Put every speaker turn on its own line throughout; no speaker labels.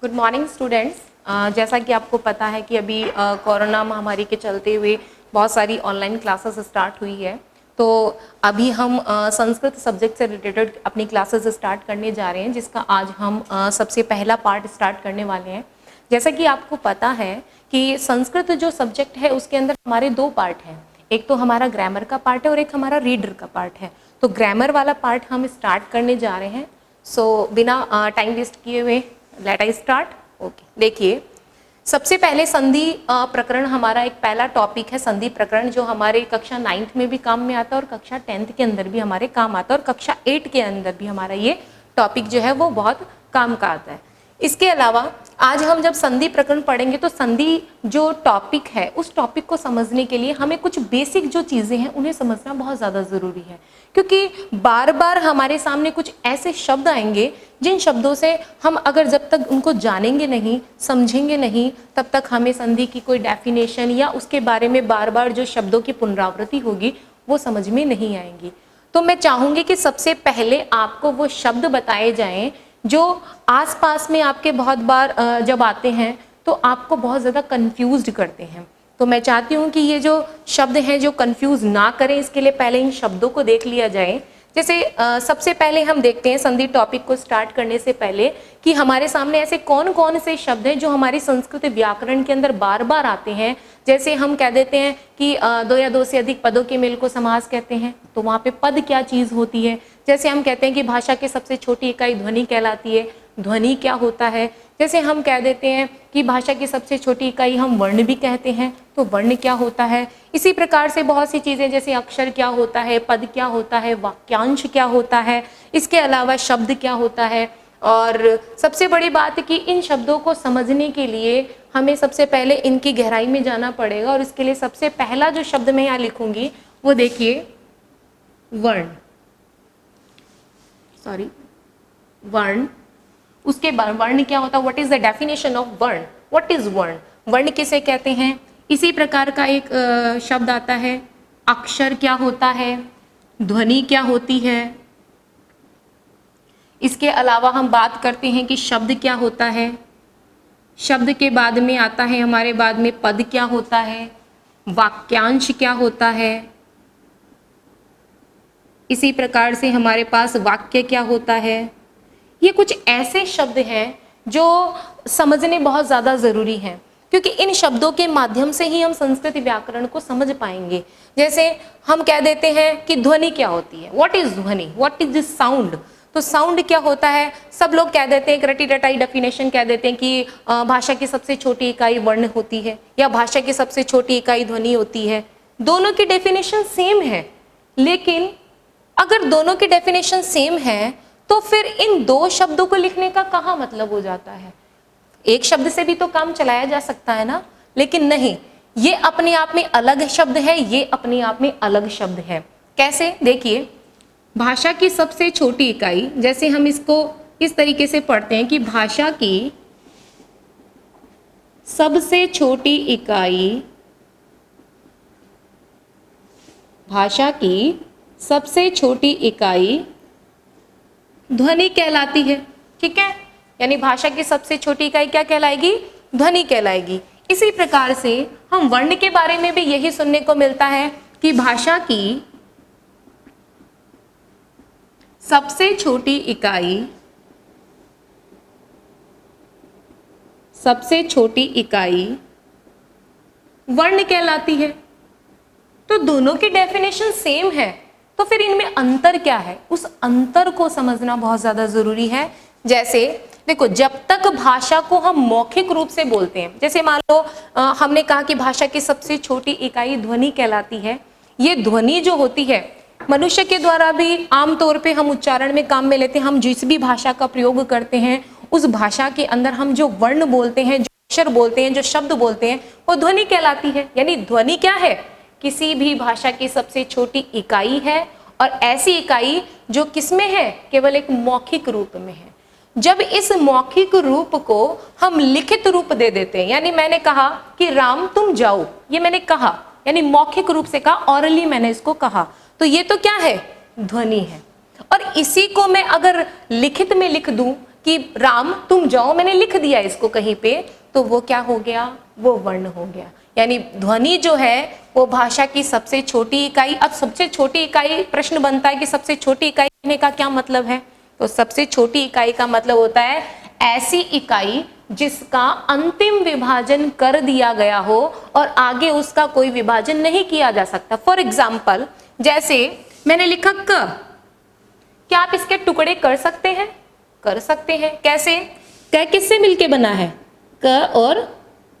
Good morning students. जैसा कि आपको पता है कि अभी कोरोना महामारी के चलते हुए बहुत सारी ऑनलाइन क्लासेस स्टार्ट हुई है। तो अभी हम संस्कृत सब्जेक्ट से रिलेटेड अपनी क्लासेस स्टार्ट करने जा रहे हैं, जिसका आज हम सबसे पहला पार्ट स्टार्ट करने वाले हैं। जैसा कि आपको पता है कि संस्कृत जो सब्जेक्ट है उसके अंदर हमारे दो पार्ट हैं, एक तो हमारा ग्रामर का पार्ट है और एक हमारा रीडर का पार्ट है। तो ग्रामर वाला पार्ट हम स्टार्ट करने जा रहे हैं। सो बिना टाइम वेस्ट किए हुए लेट आई स्टार्ट। ओके, देखिए सबसे पहले संधि प्रकरण हमारा एक पहला टॉपिक है, संधि प्रकरण, जो हमारे कक्षा 9th में भी काम में आता है और कक्षा 10th के अंदर भी हमारे काम आता है और कक्षा 8 के अंदर भी हमारा ये टॉपिक जो है वो बहुत काम का आता है। इसके अलावा आज हम जब संधि प्रकरण पढ़ेंगे तो संधि जो टॉपिक है उस टॉपिक को समझने के लिए हमें कुछ बेसिक जो चीज़ें हैं उन्हें समझना बहुत ज़्यादा ज़रूरी है, क्योंकि बार बार हमारे सामने कुछ ऐसे शब्द आएंगे जिन शब्दों से हम अगर जब तक उनको जानेंगे नहीं, समझेंगे नहीं, तब तक हमें संधि की कोई डेफिनेशन या उसके बारे में बार बार जो शब्दों की पुनरावृत्ति होगी वो समझ में नहीं आएंगी। तो मैं चाहूँगी कि सबसे पहले आपको वो शब्द बताए जाएं जो आसपास में आपके बहुत बार जब आते हैं तो आपको बहुत ज़्यादा कंफ्यूज्ड करते हैं। तो मैं चाहती हूँ कि ये जो शब्द हैं जो कंफ्यूज ना करें, इसके लिए पहले इन शब्दों को देख लिया जाए। जैसे सबसे पहले हम देखते हैं संधि टॉपिक को स्टार्ट करने से पहले कि हमारे सामने ऐसे कौन कौन से शब्द हैं जो हमारी संस्कृत व्याकरण के अंदर बार बार आते हैं। जैसे हम कह देते हैं कि दो या दो से अधिक पदों के मेल को समास कहते हैं, तो वहाँ पे पद क्या चीज़ होती है। जैसे हम कहते हैं कि भाषा की सबसे छोटी इकाई ध्वनि कहलाती है, ध्वनि क्या होता है। जैसे हम कह देते हैं कि भाषा की सबसे छोटी इकाई हम वर्ण भी कहते हैं, तो वर्ण क्या होता है। इसी प्रकार से बहुत सी चीज़ें, जैसे अक्षर क्या होता है, पद क्या होता है, वाक्यांश क्या होता है, इसके अलावा शब्द क्या होता है। और सबसे बड़ी बात है कि इन शब्दों को समझने के लिए हमें सबसे पहले इनकी गहराई में जाना पड़ेगा, और इसके लिए सबसे पहला जो शब्द मैं यहाँ लिखूंगी वो देखिए वर्ण, वर्ण। उसके बाद वर्ण क्या होता है, what is the definition of वर्ण, व्हाट इज वर्ण, वर्ण किसे कहते हैं। इसी प्रकार का एक शब्द आता है अक्षर क्या होता है, ध्वनि क्या होती है। इसके अलावा हम बात करते हैं कि शब्द क्या होता है, शब्द के बाद में आता है हमारे बाद में पद क्या होता है, वाक्यांश क्या होता है। इसी प्रकार से हमारे पास वाक्य क्या होता है। ये कुछ ऐसे शब्द हैं जो समझने बहुत ज़्यादा ज़रूरी हैं, क्योंकि इन शब्दों के माध्यम से ही हम संस्कृत व्याकरण को समझ पाएंगे। जैसे हम कह देते हैं कि ध्वनि क्या होती है, व्हाट इज ध्वनि, व्हाट इज दिस साउंड। तो साउंड क्या होता है, सब लोग कह देते हैं, एक रटी रटाई डेफिनेशन कह देते हैं कि भाषा की सबसे छोटी इकाई वर्ण होती है या भाषा की सबसे छोटी इकाई ध्वनि होती है। दोनों की डेफिनेशन सेम है, लेकिन अगर दोनों की डेफिनेशन सेम है तो फिर इन दो शब्दों को लिखने का कहाँ मतलब हो जाता है। एक शब्द से भी तो काम चलाया जा सकता है ना, लेकिन नहीं, ये अपने आप में अलग शब्द है, ये अपने आप में अलग शब्द है। कैसे, देखिए भाषा की सबसे छोटी इकाई, जैसे हम इसको इस तरीके से पढ़ते हैं कि भाषा की सबसे छोटी इकाई, भाषा की सबसे छोटी इकाई ध्वनि कहलाती है। ठीक है, यानी भाषा की सबसे छोटी इकाई क्या कहलाएगी, ध्वनि कहलाएगी। इसी प्रकार से हम वर्ण के बारे में भी यही सुनने को मिलता है कि भाषा की सबसे छोटी इकाई, सबसे छोटी इकाई वर्ण कहलाती है। तो दोनों की डेफिनेशन सेम है, तो फिर इनमें अंतर क्या है, उस अंतर को समझना बहुत ज्यादा जरूरी है। जैसे देखो, जब तक भाषा को हम मौखिक रूप से बोलते हैं, जैसे मान लो हमने कहा कि भाषा की सबसे छोटी इकाई ध्वनि कहलाती है। ये ध्वनि जो होती है मनुष्य के द्वारा भी आमतौर पे हम उच्चारण में काम में लेते हैं। हम जिस भी भाषा का प्रयोग करते हैं उस भाषा के अंदर हम जो वर्ण बोलते हैं, जो अक्षर बोलते हैं, जो शब्द बोलते हैं, वो ध्वनि कहलाती है। यानी ध्वनि क्या है, किसी भी भाषा की सबसे छोटी इकाई है, और ऐसी इकाई जो किसमें है, केवल एक मौखिक रूप में है। जब इस मौखिक रूप को हम लिखित रूप दे देते हैं, यानी मैंने कहा कि राम तुम जाओ, ये मैंने कहा, यानी मौखिक रूप से कहा, ऑरली मैंने इसको कहा, तो ये तो क्या है, ध्वनि है। और इसी को मैं अगर लिखित में लिख दूं कि राम तुम जाओ, मैंने लिख दिया इसको कहीं पे, तो वो क्या हो गया, वो वर्ण हो गया। यानी ध्वनि जो है वो भाषा की सबसे छोटी इकाई। अब सबसे छोटी इकाई, प्रश्न बनता है कि सबसे छोटी इकाई कहने का क्या मतलब है? तो सबसे छोटी इकाई का मतलब होता है ऐसी इकाई जिसका अंतिम विभाजन कर दिया गया हो और आगे उसका कोई विभाजन नहीं किया जा सकता। फॉर एग्जाम्पल, जैसे मैंने लिखा क, क्या आप इसके टुकड़े कर सकते हैं? कर सकते हैं। कैसे? क किससे मिलके बना है? क और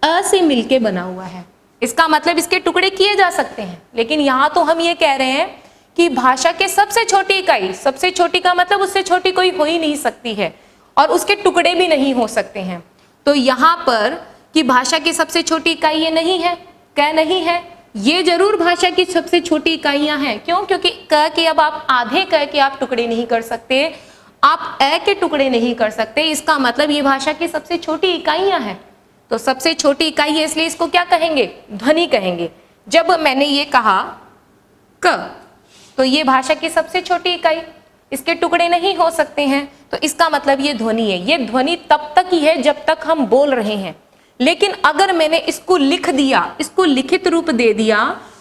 अ से मिलके बना हुआ है। इसका मतलब इसके टुकड़े किए जा सकते हैं। लेकिन यहां तो हम ये कह रहे हैं कि भाषा के सबसे छोटी इकाई, सबसे छोटी का मतलब उससे छोटी कोई हो ही नहीं सकती है और उसके टुकड़े भी नहीं हो सकते हैं। तो यहाँ पर कि भाषा की सबसे छोटी इकाई ये नहीं है, क नहीं है, ये जरूर भाषा की सबसे छोटी इकाइयां हैं। क्यों? क्योंकि क के अब आप आधे क के आप टुकड़े नहीं कर सकते, आप ए के टुकड़े नहीं कर सकते। इसका मतलब ये भाषा की सबसे छोटी इकाइयां हैं। तो सबसे छोटी इकाई है, इसलिए इसको क्या कहेंगे? ध्वनि कहेंगे। जब मैंने ये कहा क, तो ये भाषा की सबसे छोटी इकाई, इसके टुकड़े नहीं हो सकते हैं, तो इसका मतलब ये ध्वनि है। ये ध्वनि तब तक ही है जब तक हम बोल रहे हैं। लेकिन अगर मैंने इसको लिख दिया, इसको लिखित रूप दे दिया,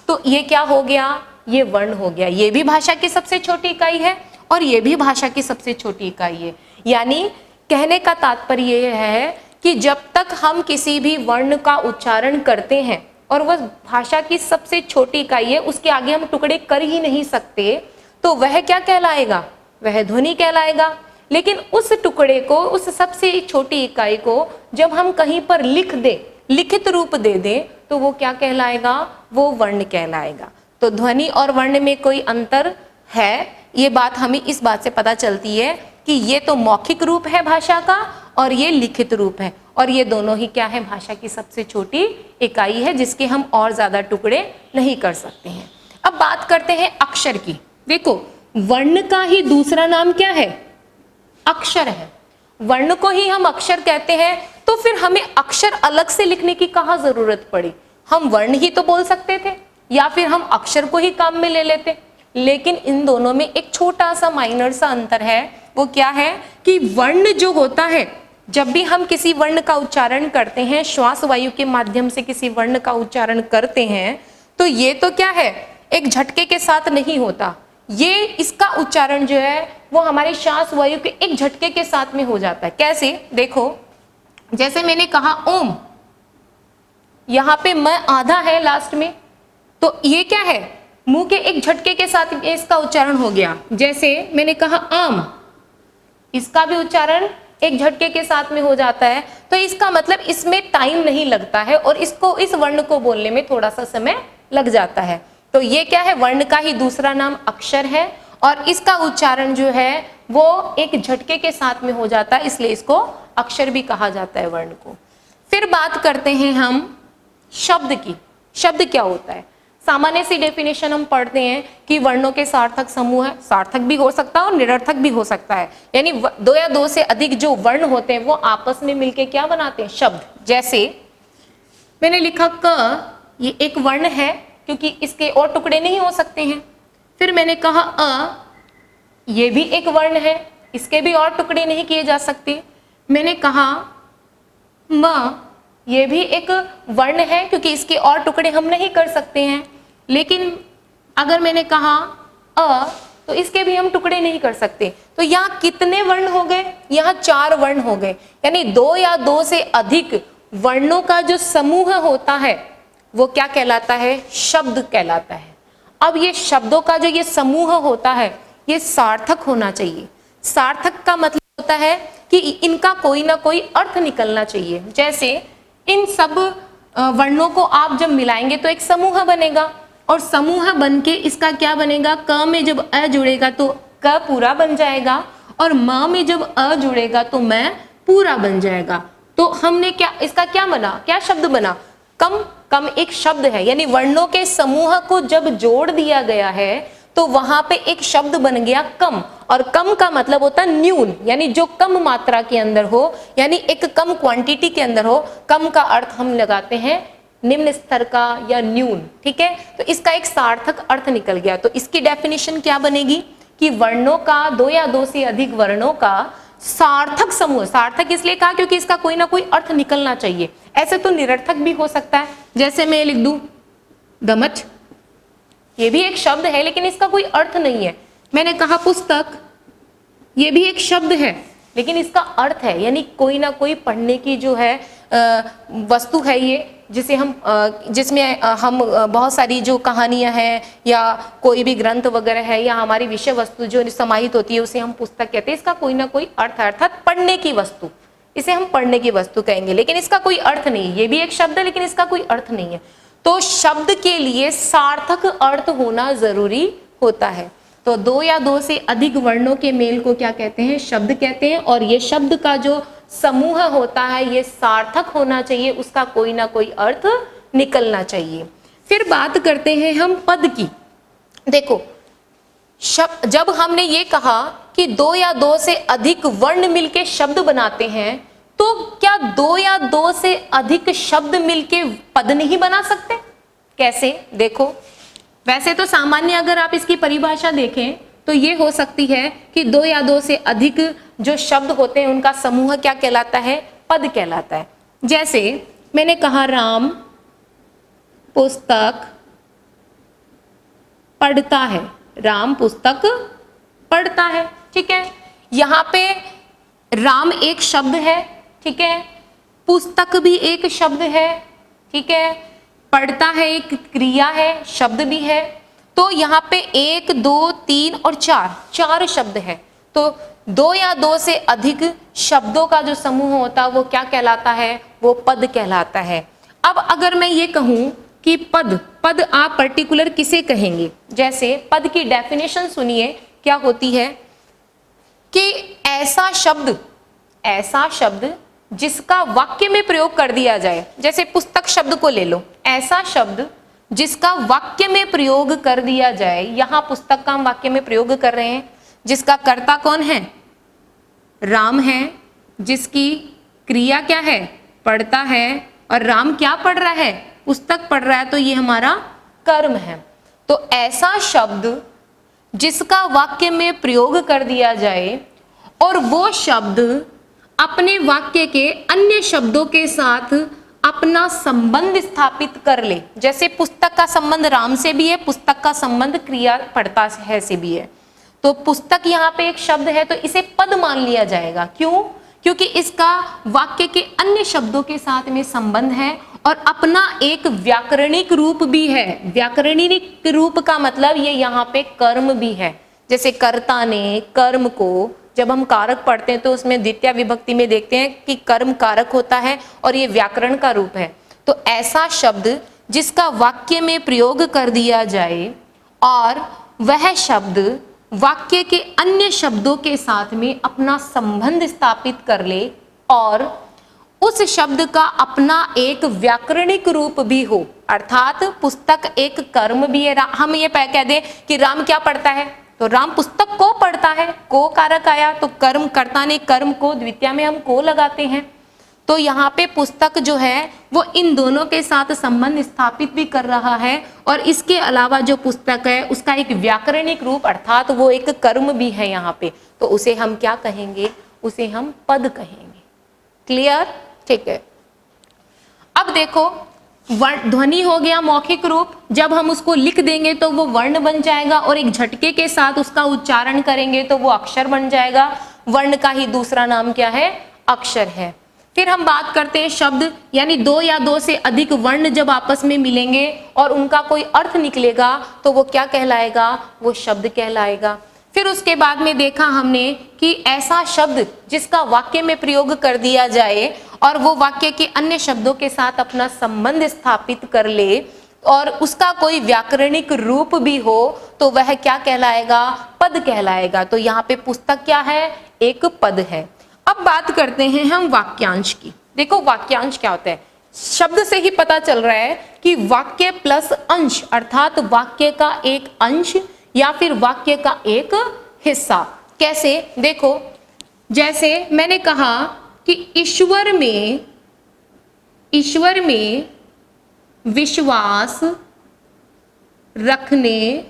तो ये क्या हो गया? ये वर्ण हो गया। ये भी भाषा की सबसे छोटी इकाई है और ये भी भाषा की सबसे छोटी इकाई है। यानी कहने का तात्पर्य यह है कि जब तक हम किसी भी वर्ण का उच्चारण करते हैं और वह भाषा की सबसे छोटी इकाई है, उसके आगे हम टुकड़े कर ही नहीं सकते, तो वह क्या कहलाएगा? वह ध्वनि कहलाएगा। लेकिन उस टुकड़े को, उस सबसे छोटी इकाई को जब हम कहीं पर लिख दे, लिखित रूप दे दें, तो वो क्या कहलाएगा? वो वर्ण कहलाएगा। तो ध्वनि और वर्ण में कोई अंतर है, ये बात हमें इस बात से पता चलती है कि ये तो मौखिक रूप है भाषा का और ये लिखित रूप है, और ये दोनों ही क्या है? भाषा की सबसे छोटी इकाई है जिसके हम और ज्यादा टुकड़े नहीं कर सकते हैं। अब बात करते हैं अक्षर की। देखो, वर्ण का ही दूसरा नाम क्या है? अक्षर है। वर्ण को ही हम अक्षर कहते हैं, तो फिर हमें अक्षर अलग से लिखने की कहाँ जरूरत पड़ी? हम वर्ण ही तो बोल सकते थे, या फिर हम अक्षर को ही काम में ले लेते। लेकिन इन दोनों में एक छोटा सा माइनर सा अंतर है। वो क्या है कि वर्ण जो होता है, जब भी हम किसी वर्ण का उच्चारण करते हैं, श्वास वायु के माध्यम से किसी वर्ण का उच्चारण करते हैं, तो ये तो क्या है? एक झटके के साथ नहीं होता। ये इसका उच्चारण जो है वो हमारे श्वास वायु के एक झटके के साथ में हो जाता है। कैसे? देखो, जैसे मैंने कहा ओम, यहां पे मैं आधा है लास्ट में, तो ये क्या है? मुंह के एक झटके के साथ इसका उच्चारण हो गया। जैसे मैंने कहा आम, इसका भी उच्चारण एक झटके के साथ में हो जाता है। तो इसका मतलब इसमें टाइम नहीं लगता है और इसको, इस वर्ण को बोलने में थोड़ा सा समय लग जाता है। तो ये क्या है? वर्ण का ही दूसरा नाम अक्षर है और इसका उच्चारण जो है वो एक झटके के साथ में हो जाता है, इसलिए इसको अक्षर भी कहा जाता है वर्ण को। फिर बात करते हैं हम शब्द की। शब्द क्या होता है? सामान्य सी डेफिनेशन हम पढ़ते हैं कि वर्णों के सार्थक समूह है। सार्थक भी हो सकता है और निरर्थक भी हो सकता है। यानी दो या दो से अधिक जो वर्ण होते हैं वो आपस में मिलके क्या बनाते हैं? शब्द। जैसे मैंने लिखा क, ये एक वर्ण है क्योंकि इसके और टुकड़े नहीं हो सकते हैं। फिर मैंने कहा अ, ये भी एक वर्ण है, इसके भी और टुकड़े नहीं किए जा सकते। मैंने कहा म, ये भी एक वर्ण है क्योंकि इसके और टुकड़े हम नहीं कर सकते हैं। लेकिन अगर मैंने कहा अ, तो इसके भी हम टुकड़े नहीं कर सकते। तो यहाँ कितने वर्ण हो गए? यहाँ 4 वर्ण हो गए। यानी 2 या 2 से अधिक वर्णों का जो समूह होता है वो क्या कहलाता है? शब्द कहलाता है। अब ये शब्दों का जो ये समूह होता है ये सार्थक होना चाहिए। सार्थक का मतलब होता है कि इनका कोई ना कोई अर्थ निकलना चाहिए। जैसे इन सब वर्णों को आप जब मिलाएंगे तो एक समूह बनेगा, और समूह बन के इसका क्या बनेगा? क में जब अ जुड़ेगा तो क पूरा बन जाएगा, और म में जब अ जुड़ेगा तो मैं पूरा बन जाएगा। तो हमने क्या, इसका क्या बना? क्या शब्द बना? कम। कम एक शब्द है। यानी वर्णों के समूह को जब जोड़ दिया गया है तो वहां पे एक शब्द बन गया कम, और कम का मतलब होता है न्यून, यानी जो कम मात्रा के अंदर हो, यानी एक कम क्वांटिटी के अंदर हो। कम का अर्थ हम लगाते हैं निम्न स्तर का या न्यून। ठीक है, तो इसका एक सार्थक अर्थ निकल गया। तो इसकी डेफिनेशन क्या बनेगी कि वर्णों का, 2 या 2 से अधिक वर्णों का सार्थक समूह, सार्थक इसलिए कहा क्योंकि इसका कोई ना कोई अर्थ निकलना चाहिए, ऐसे तो निरर्थक भी हो सकता है, जैसे मैं लिख दूं दमच, ये भी एक शब्द है लेकिन इसका कोई अर्थ नहीं है। मैंने कहा पुस्तक, ये भी एक शब्द है लेकिन इसका अर्थ है, यानी कोई ना कोई पढ़ने की जो है वस्तु है ये, जिसे हम जिसमें हम बहुत सारी जो कहानियां हैं या कोई भी ग्रंथ वगैरह है या हमारी विषय वस्तु जो समाहित होती है उसे हम पुस्तक कहते हैं। इसका कोई ना कोई अर्थ है, अर्थात पढ़ने की वस्तु, इसे हम पढ़ने की वस्तु कहेंगे, लेकिन इसका कोई अर्थ नहीं। ये भी एक शब्द है लेकिन इसका कोई अर्थ नहीं है। तो शब्द के लिए सार्थक अर्थ होना जरूरी होता है। तो दो या दो से अधिक वर्णों के मेल को क्या कहते हैं? शब्द कहते हैं। और ये शब्द का जो समूह होता है ये सार्थक होना चाहिए, उसका कोई ना कोई अर्थ निकलना चाहिए। फिर बात करते हैं हम पद की। देखो जब हमने ये कहा कि दो या दो से अधिक वर्ण मिलके शब्द बनाते हैं, तो क्या दो या दो से अधिक शब्द मिलके पद नहीं बना सकते? कैसे? देखो वैसे तो सामान्य अगर आप इसकी परिभाषा देखें तो ये हो सकती है कि दो या दो से अधिक जो शब्द होते हैं उनका समूह क्या कहलाता है? पद कहलाता है। जैसे मैंने कहा राम पुस्तक पढ़ता है, राम पुस्तक पढ़ता है, ठीक है। यहाँ पे राम एक शब्द है, ठीक है, पुस्तक भी एक शब्द है, ठीक है, पढ़ता है एक क्रिया है, शब्द भी है। तो यहाँ पे 1 2 3 और 4 शब्द है। तो दो या दो से अधिक शब्दों का जो समूह होता है वो क्या कहलाता है? वो पद कहलाता है। अब अगर मैं ये कहूं कि पद आप पर्टिकुलर किसे कहेंगे? जैसे पद की डेफिनेशन सुनिए क्या होती है कि ऐसा शब्द जिसका वाक्य में प्रयोग कर दिया जाए। जैसे पुस्तक शब्द को ले लो, ऐसा शब्द जिसका वाक्य में प्रयोग कर दिया जाए। यहां पुस्तक का हम वाक्य में प्रयोग कर रहे हैं, जिसका कर्ता कौन है? राम है, जिसकी क्रिया क्या है? पढ़ता है। और राम क्या पढ़ रहा है? पुस्तक पढ़ रहा है, तो ये हमारा कर्म है। तो ऐसा शब्द जिसका वाक्य में प्रयोग कर दिया जाए और वो शब्द अपने वाक्य के अन्य शब्दों के साथ अपना संबंध स्थापित कर ले। जैसे पुस्तक का संबंध राम से भी है, पुस्तक का संबंध क्रिया पढ़ता है से भी है। तो पुस्तक यहाँ पे एक शब्द है तो इसे पद मान लिया जाएगा। क्यों? क्योंकि इसका वाक्य के अन्य शब्दों के साथ में संबंध है और अपना एक व्याकरणिक रूप भी है। व्याकरणिक रूप का मतलब ये यहाँ पे कर्म भी है। जैसे कर्ता ने कर्म को, जब हम कारक पढ़ते हैं तो उसमें द्वितीय विभक्ति में देखते हैं कि कर्म कारक होता है और ये व्याकरण का रूप है। तो ऐसा शब्द जिसका वाक्य में प्रयोग कर दिया जाए और वह शब्द वाक्य के अन्य शब्दों के साथ में अपना संबंध स्थापित कर ले और उस शब्द का अपना एक व्याकरणिक रूप भी हो। अर्थात पुस्तक एक कर्म भी है। हम ये कह दें कि राम क्या पढ़ता है, तो राम पुस्तक को पढ़ता है, को कारक आया तो कर्म, कर्ता ने कर्म को, द्वितीय में हम को लगाते हैं। तो यहाँ पे पुस्तक जो है वो इन दोनों के साथ संबंध स्थापित भी कर रहा है और इसके अलावा जो पुस्तक है उसका एक व्याकरणिक रूप अर्थात वो एक कर्म भी है यहाँ पे। तो उसे हम क्या कहेंगे? उसे हम पद कहेंगे। क्लियर? ठीक है। अब देखो ध्वनि हो गया मौखिक रूप। जब हम उसको लिख देंगे तो वो वर्ण बन जाएगा और एक झटके के साथ उसका उच्चारण करेंगे तो वो अक्षर बन जाएगा। वर्ण का ही दूसरा नाम क्या है? अक्षर है। फिर हम बात करते हैं शब्द, यानी दो या दो से अधिक वर्ण जब आपस में मिलेंगे और उनका कोई अर्थ निकलेगा तो वो क्या कहलाएगा? वो शब्द कहलाएगा। फिर उसके बाद में देखा हमने कि ऐसा शब्द जिसका वाक्य में प्रयोग कर दिया जाए और वो वाक्य के अन्य शब्दों के साथ अपना संबंध स्थापित कर ले और उसका कोई व्याकरणिक रूप भी हो तो वह क्या कहलाएगा? पद कहलाएगा। तो यहाँ पे पुस्तक क्या है? एक पद है। अब बात करते हैं हम वाक्यांश की। देखो वाक्यांश क्या होता है? शब्द से ही पता चल रहा है कि वाक्य प्लस अंश अर्थात वाक्य का एक अंश या फिर वाक्य का एक हिस्सा। कैसे? देखो जैसे मैंने कहा कि ईश्वर में विश्वास रखने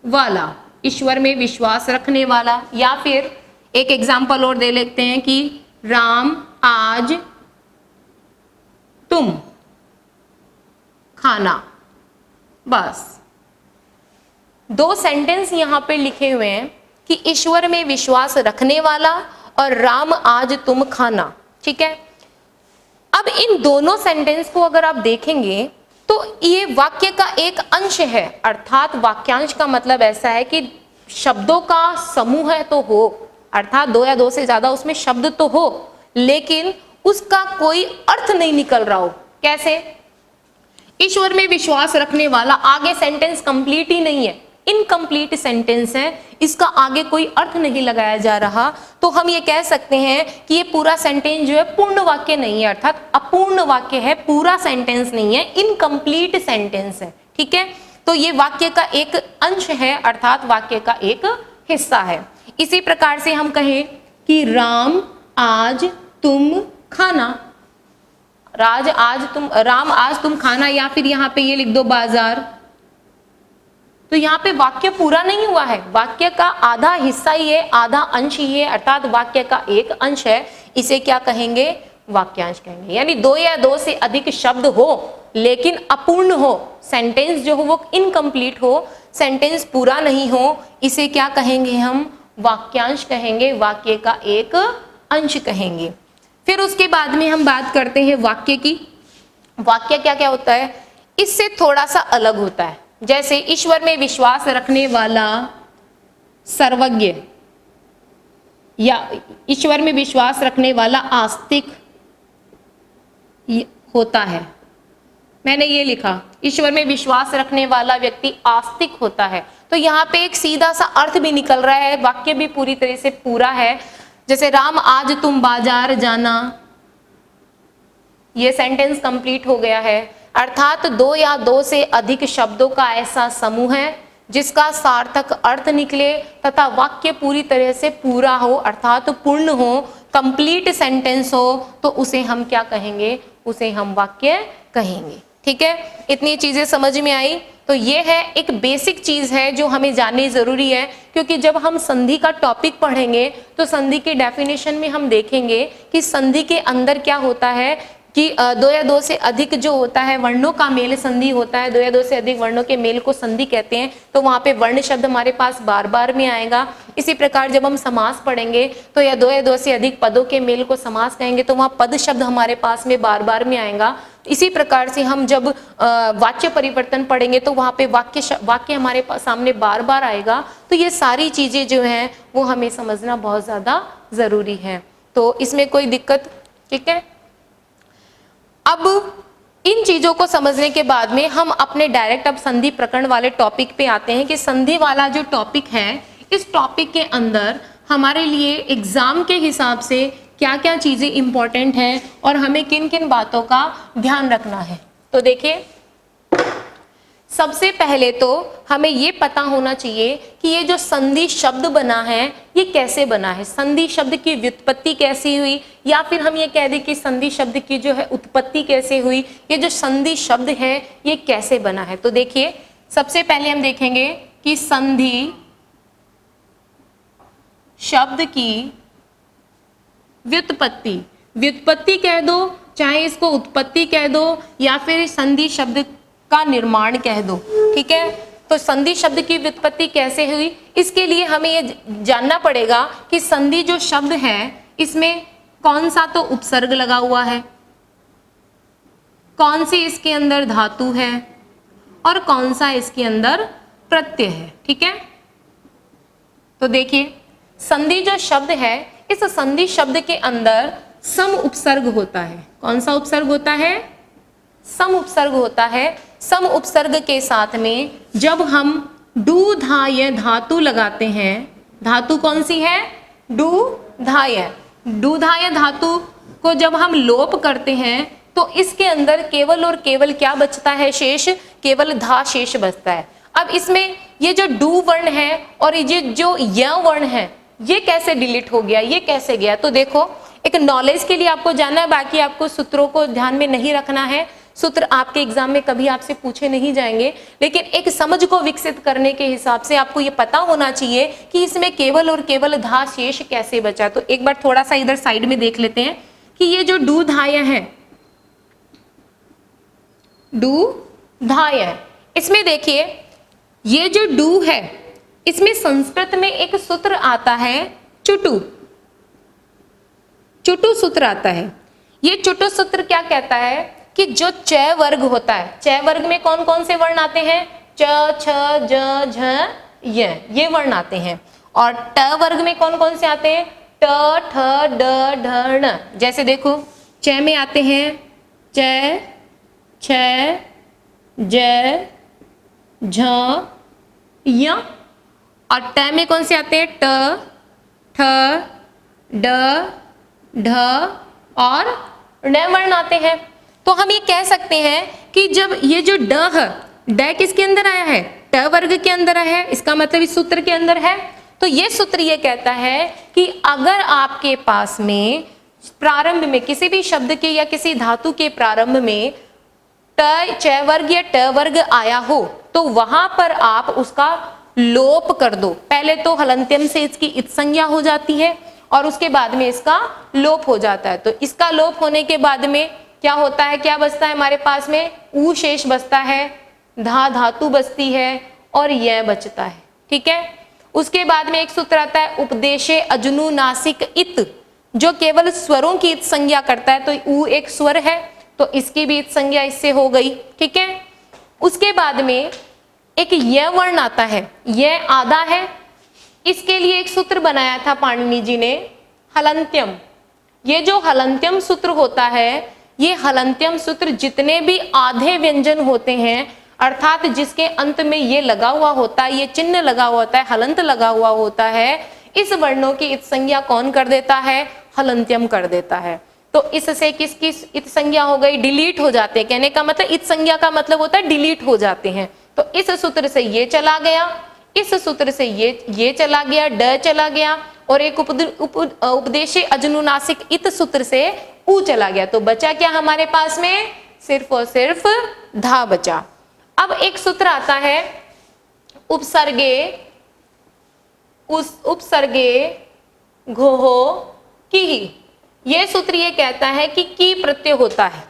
वाला, ईश्वर में विश्वास रखने वाला, या फिर एक एग्जाम्पल और दे लेते हैं कि राम आज तुम खाना। बस 2 सेंटेंस यहां पे लिखे हुए हैं कि ईश्वर में विश्वास रखने वाला और राम आज तुम खाना। ठीक है, अब इन दोनों सेंटेंस को अगर आप देखेंगे तो ये वाक्य का एक अंश है, अर्थात वाक्यांश का मतलब ऐसा है कि शब्दों का समूह है तो हो, अर्थात 2 या 2 से ज्यादा उसमें शब्द तो हो, लेकिन उसका कोई अर्थ नहीं निकल रहा हो। कैसे? ईश्वर में विश्वास रखने वाला, आगे सेंटेंस कंप्लीट ही नहीं है, इनकम्प्लीट सेंटेंस है, इसका आगे कोई अर्थ नहीं लगाया जा रहा, तो हम ये कह सकते हैं कि ये पूरा सेंटेंस जो है पूर्ण वाक्य नहीं है, अर्थात अपूर्ण वाक्य है, पूरा सेंटेंस नहीं है, इनकम्प्लीट सेंटेंस है। ठीक है, तो ये वाक्य का एक अंश है, अर्थात वाक्य का एक हिस्सा है। इसी प्रकार से हम कहें कि राम आज तुम खाना, राम आज तुम खाना, या फिर यहाँ पे ये लिख दो बाजार। तो यहाँ पे वाक्य पूरा नहीं हुआ है, वाक्य का आधा हिस्सा ही है, आधा अंश ही है, अर्थात वाक्य का एक अंश है। इसे क्या कहेंगे? वाक्यांश कहेंगे। यानी 2 या 2 से अधिक शब्द हो लेकिन अपूर्ण हो, सेंटेंस जो हो वो इनकम्प्लीट हो, सेंटेंस पूरा नहीं हो, इसे क्या कहेंगे हम? वाक्यांश कहेंगे, वाक्य का एक अंश कहेंगे। फिर उसके बाद में हम बात करते हैं वाक्य की। वाक्य क्या क्या होता है? इससे थोड़ा सा अलग होता है। जैसे ईश्वर में विश्वास रखने वाला सर्वज्ञ, या ईश्वर में विश्वास रखने वाला आस्तिक होता है। मैंने ये लिखा, ईश्वर में विश्वास रखने वाला व्यक्ति आस्तिक होता है। तो यहाँ पे एक सीधा सा अर्थ भी निकल रहा है, वाक्य भी पूरी तरह से पूरा है। जैसे राम आज तुम बाजार जाना, ये सेंटेंस कंप्लीट हो गया है, अर्थात 2 या 2 से अधिक शब्दों का ऐसा समूह है जिसका सार्थक अर्थ निकले तथा वाक्य पूरी तरह से पूरा हो, अर्थात पूर्ण हो, कंप्लीट सेंटेंस हो, तो उसे हम क्या कहेंगे? उसे हम वाक्य कहेंगे। ठीक है, इतनी चीजें समझ में आई। तो ये है एक बेसिक चीज है जो हमें जाननी जरूरी है, क्योंकि जब हम संधि का टॉपिक पढ़ेंगे तो संधि के डेफिनेशन में हम देखेंगे कि संधि के अंदर क्या होता है कि 2 या 2 से अधिक जो होता है वर्णों का मेल संधि होता है। 2 या 2 से अधिक वर्णों के मेल को संधि कहते हैं। तो वहाँ पे वर्ण शब्द हमारे पास बार बार में आएगा। इसी प्रकार जब हम समास पढ़ेंगे तो 2 या 2 से अधिक पदों के मेल को समास कहेंगे, तो वहाँ पद शब्द हमारे पास में बार बार में आएगा। इसी प्रकार से हम जब वाच्य परिवर्तन पढ़ेंगे तो वहाँ पे वाक्य हमारे सामने बार बार आएगा। तो ये सारी चीजें जो हैं वो हमें समझना बहुत ज्यादा जरूरी है, तो इसमें कोई दिक्कत? ठीक है, अब इन चीजों को समझने के बाद में हम अपने डायरेक्ट अब संधि प्रकरण वाले टॉपिक पे आते हैं कि संधि वाला जो टॉपिक है, इस टॉपिक के अंदर हमारे लिए एग्जाम के हिसाब से क्या क्या चीजें इंपॉर्टेंट हैं और हमें किन किन बातों का ध्यान रखना है। तो देखिए, सबसे पहले तो हमें ये पता होना चाहिए कि ये जो संधि शब्द बना है ये कैसे बना है, संधि शब्द की व्युत्पत्ति कैसी हुई, या फिर हम ये कह दें कि संधि शब्द की जो है उत्पत्ति कैसे हुई, ये जो संधि शब्द है ये कैसे बना है। तो देखिए, सबसे पहले हम देखेंगे कि संधि शब्द की व्युत्पत्ति, व्युत्पत्ति कह दो, चाहे इसको उत्पत्ति कह दो, या फिर संधि शब्द का निर्माण कह दो। ठीक है, तो संधि शब्द की व्युत्पत्ति कैसे हुई, इसके लिए हमें ये जानना पड़ेगा कि संधि जो शब्द है इसमें कौन सा तो उपसर्ग लगा हुआ है, कौन सी इसके अंदर धातु है और कौन सा इसके अंदर प्रत्यय है। ठीक है, तो देखिए, संधि जो शब्द है, इस संधि शब्द के अंदर सम उपसर्ग होता है। कौन सा उपसर्ग होता है? सम उपसर्ग होता है। सम उपसर्ग के साथ में जब हम डू धाय धातु लगाते हैं, धातु कौन सी है? डू धाय। डू धाय धातु को जब हम लोप करते हैं तो इसके अंदर केवल और केवल क्या बचता है शेष? केवल धा शेष बचता है। अब इसमें ये जो डू वर्ण है और ये जो य वर्ण है ये कैसे डिलीट हो गया, ये कैसे गया? तो देखो, एक नॉलेज के लिए आपको जानना है, बाकी आपको सूत्रों को ध्यान में नहीं रखना है। सूत्र आपके एग्जाम में कभी आपसे पूछे नहीं जाएंगे, लेकिन एक समझ को विकसित करने के हिसाब से आपको ये पता होना चाहिए कि इसमें केवल और केवल धा शेष कैसे बचा। तो एक बार थोड़ा सा इधर साइड में देख लेते हैं कि ये जो डू धाय है, डू धाय, इसमें देखिए ये जो डू है इसमें संस्कृत में एक सूत्र आता है चुटु, चुटु सूत्र आता है। ये चुटु सूत्र क्या कहता है कि जो च वर्ग होता है, च वर्ग में कौन कौन से वर्ण आते हैं, च छ ज झ ये वर्ण आते हैं, और ट वर्ग में कौन कौन से आते हैं, ट ठ ड ढ ण। जैसे देखो च में आते हैं च छ ज झ य, और ट में कौन से आते हैं, ट ठ ड ढ और ण वर्ण आते हैं। तो हम ये कह सकते हैं कि जब ये जो ड है, ड किसके अंदर आया है, ट वर्ग के अंदर आया है, इसका मतलब इस सूत्र के अंदर है। तो ये सूत्र ये कहता है कि अगर आपके पास में प्रारंभ में किसी भी शब्द के या किसी धातु के प्रारंभ में ट च वर्ग या ट वर्ग आया हो तो वहां पर आप उसका लोप कर दो। पहले तो हलंत्यम से इसकी इत संज्ञा हो जाती है और उसके बाद में इसका लोप हो जाता है। तो इसका लोप होने के बाद में क्या होता है, क्या बचता है हमारे पास में, ऊ शेष बचता है, धा धातु बचती है और यह बचता है। ठीक है, उसके बाद में एक सूत्र आता है उपदेशे अजनुनासिक इत, जो केवल स्वरों की इत संज्ञा करता है। तो ऊ एक स्वर है तो इसकी भी इत संज्ञा इससे हो गई। ठीक है, उसके बाद में एक य वर्ण आता है, यह आधा है, इसके लिए एक सूत्र बनाया था पाणिनि जी ने, हलंत्यम। ये जो हलंत्यम सूत्र होता है, ये हलंत्यम सूत्र जितने भी आधे व्यंजन होते हैं, अर्थात जिसके अंत में ये लगा हुआ होता है, ये चिन्ह लगा हुआ होता है, हलंत लगा हुआ होता है, इस वर्णों की इत संज्ञा कौन कर देता है, हलंत्यम कर देता है। तो इससे किसकी इत संज्ञा हो गई, डिलीट हो जाते हैं। कहने का मतलब इत संज्ञा का मतलब होता है डिलीट हो जाते हैं। तो इस सूत्र से ये चला गया, इस सूत्र से ये चला गया, ड चला गया, और एक उपदेशे अजनुनासिक इत सूत्र से ऊ चला गया। तो बचा क्या हमारे पास में, सिर्फ और सिर्फ धा बचा। अब एक सूत्र आता है उपसर्गे, उस उपसर्गे घोहो की। ये सूत्र ये कहता है कि की प्रत्यय होता है।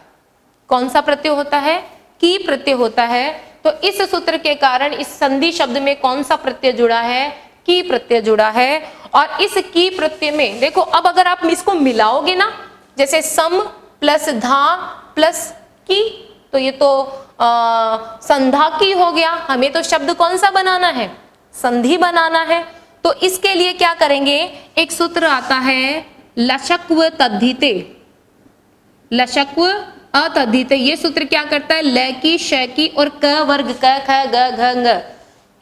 कौन सा प्रत्यय होता है, की प्रत्यय होता है। तो इस सूत्र के कारण इस संधि शब्द में कौन सा प्रत्यय जुड़ा है, की प्रत्यय जुड़ा है। और इस की प्रत्यय में देखो, अब अगर आप इसको मिलाओगे ना, जैसे सम प्लस धा प्लस की, तो ये तो संधा की हो गया। हमें तो शब्द कौन सा बनाना है, संधि बनाना है। तो इसके लिए क्या करेंगे, एक सूत्र आता है लशक्व तद्धिते, लशक्व अतद्धिते। ये सूत्र क्या करता है, ल की, श की और क वर्ग, क ख ग घ ङ,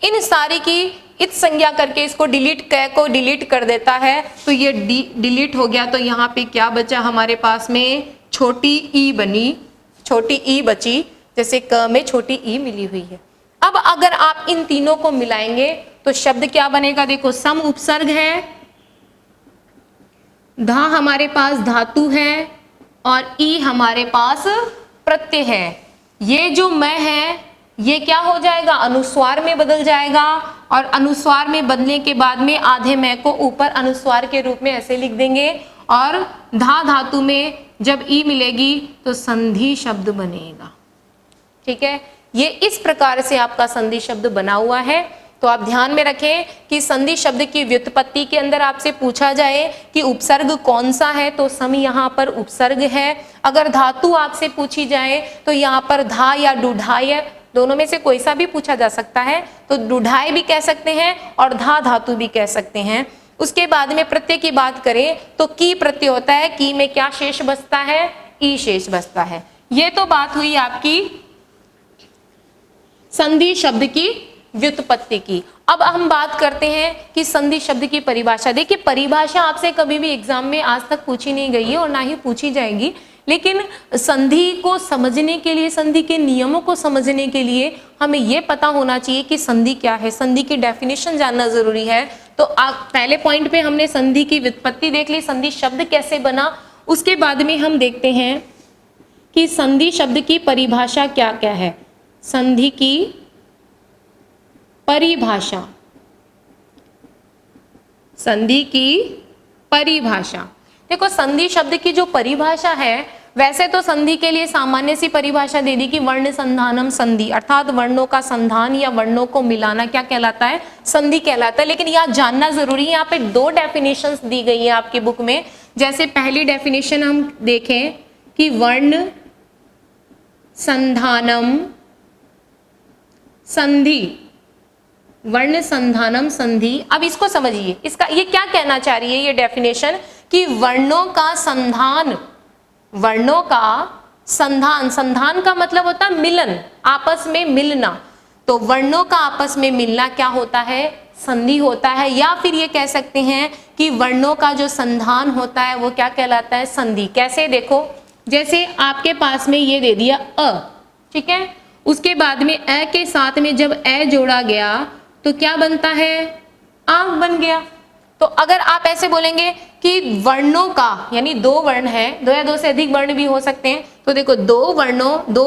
इन सारी की इत संज्ञा करके इसको डिलीट, क को डिलीट कर देता है। तो ये डिलीट हो गया। तो यहाँ पे क्या बचा हमारे पास में, छोटी ई बनी, छोटी ई बची, जैसे क में छोटी ई मिली हुई है। अब अगर आप इन तीनों को मिलाएंगे तो शब्द क्या बनेगा, देखो सम उपसर्ग है, धा हमारे पास धातु है और ई हमारे पास प्रत्यय है। ये जो मैं है ये क्या हो जाएगा, अनुस्वार में बदल जाएगा, और अनुस्वार में बदलने के बाद में आधे मैं को ऊपर अनुस्वार के रूप में ऐसे लिख देंगे, और धा धातु में जब ई मिलेगी तो संधि शब्द बनेगा। ठीक है, ये इस प्रकार से आपका संधि शब्द बना हुआ है। तो आप ध्यान में रखें कि संधि शब्द की व्युत्पत्ति के अंदर आपसे पूछा जाए कि उपसर्ग कौन सा है, तो सम यहाँ पर उपसर्ग है। अगर धातु आपसे पूछी जाए तो यहाँ पर धा या डूढ़ाय, दोनों में से कोई सा भी पूछा जा सकता है। तो डूढ़ाय भी कह सकते हैं और धा धातु भी कह सकते हैं। उसके बाद में प्रत्यय की बात करें तो की प्रत्यय होता है, की में क्या शेष बचता है, ई शेष बचता है। ये तो बात हुई आपकी संधि शब्द की व्युत्पत्ति की। अब हम बात करते हैं कि संधि शब्द की परिभाषा। देखिए, परिभाषा आपसे कभी भी एग्जाम में आज तक पूछी नहीं गई है और ना ही पूछी जाएगी, लेकिन संधि को समझने के लिए, संधि के नियमों को समझने के लिए हमें यह पता होना चाहिए कि संधि क्या है, संधि की डेफिनेशन जानना जरूरी है। तो पहले पॉइंट पे हमने संधि की व्युत्पत्ति देख ली, संधि शब्द कैसे बना। उसके बाद में हम देखते हैं कि संधि शब्द की परिभाषा क्या क्या है। संधि की परिभाषा, संधि की परिभाषा। देखो संधि शब्द की जो परिभाषा है, वैसे तो संधि के लिए सामान्य सी परिभाषा दे दी कि वर्ण संधानम संधि, अर्थात वर्णों का संधान या वर्णों को मिलाना क्या कहलाता है, संधि कहलाता है। लेकिन यहाँ जानना जरूरी है, यहाँ पे दो डेफिनेशंस दी गई हैं आपकी बुक में। जैसे पहली डेफिनेशन हम देखें कि वर्ण संधानम संधि, वर्ण संधानम संधि। अब इसको समझिए, इसका ये क्या कहना चाह रही है ये डेफिनेशन, कि वर्णों का संधान, वर्णों का संधान, संधान का मतलब होता है मिलन, आपस में मिलना। तो वर्णों का आपस में मिलना क्या होता है, संधि होता है। या फिर ये कह सकते हैं कि वर्णों का जो संधान होता है वो क्या कहलाता है, संधि। कैसे, देखो जैसे आपके पास में ये दे दिया अ, ठीक है, उसके बाद में अ के साथ में जब अ जोड़ा गया तो क्या बनता है, आ बन गया। तो अगर आप ऐसे बोलेंगे कि वर्णों का, यानी दो वर्ण है, दो या दो से अधिक वर्ण भी हो सकते हैं, तो देखो दो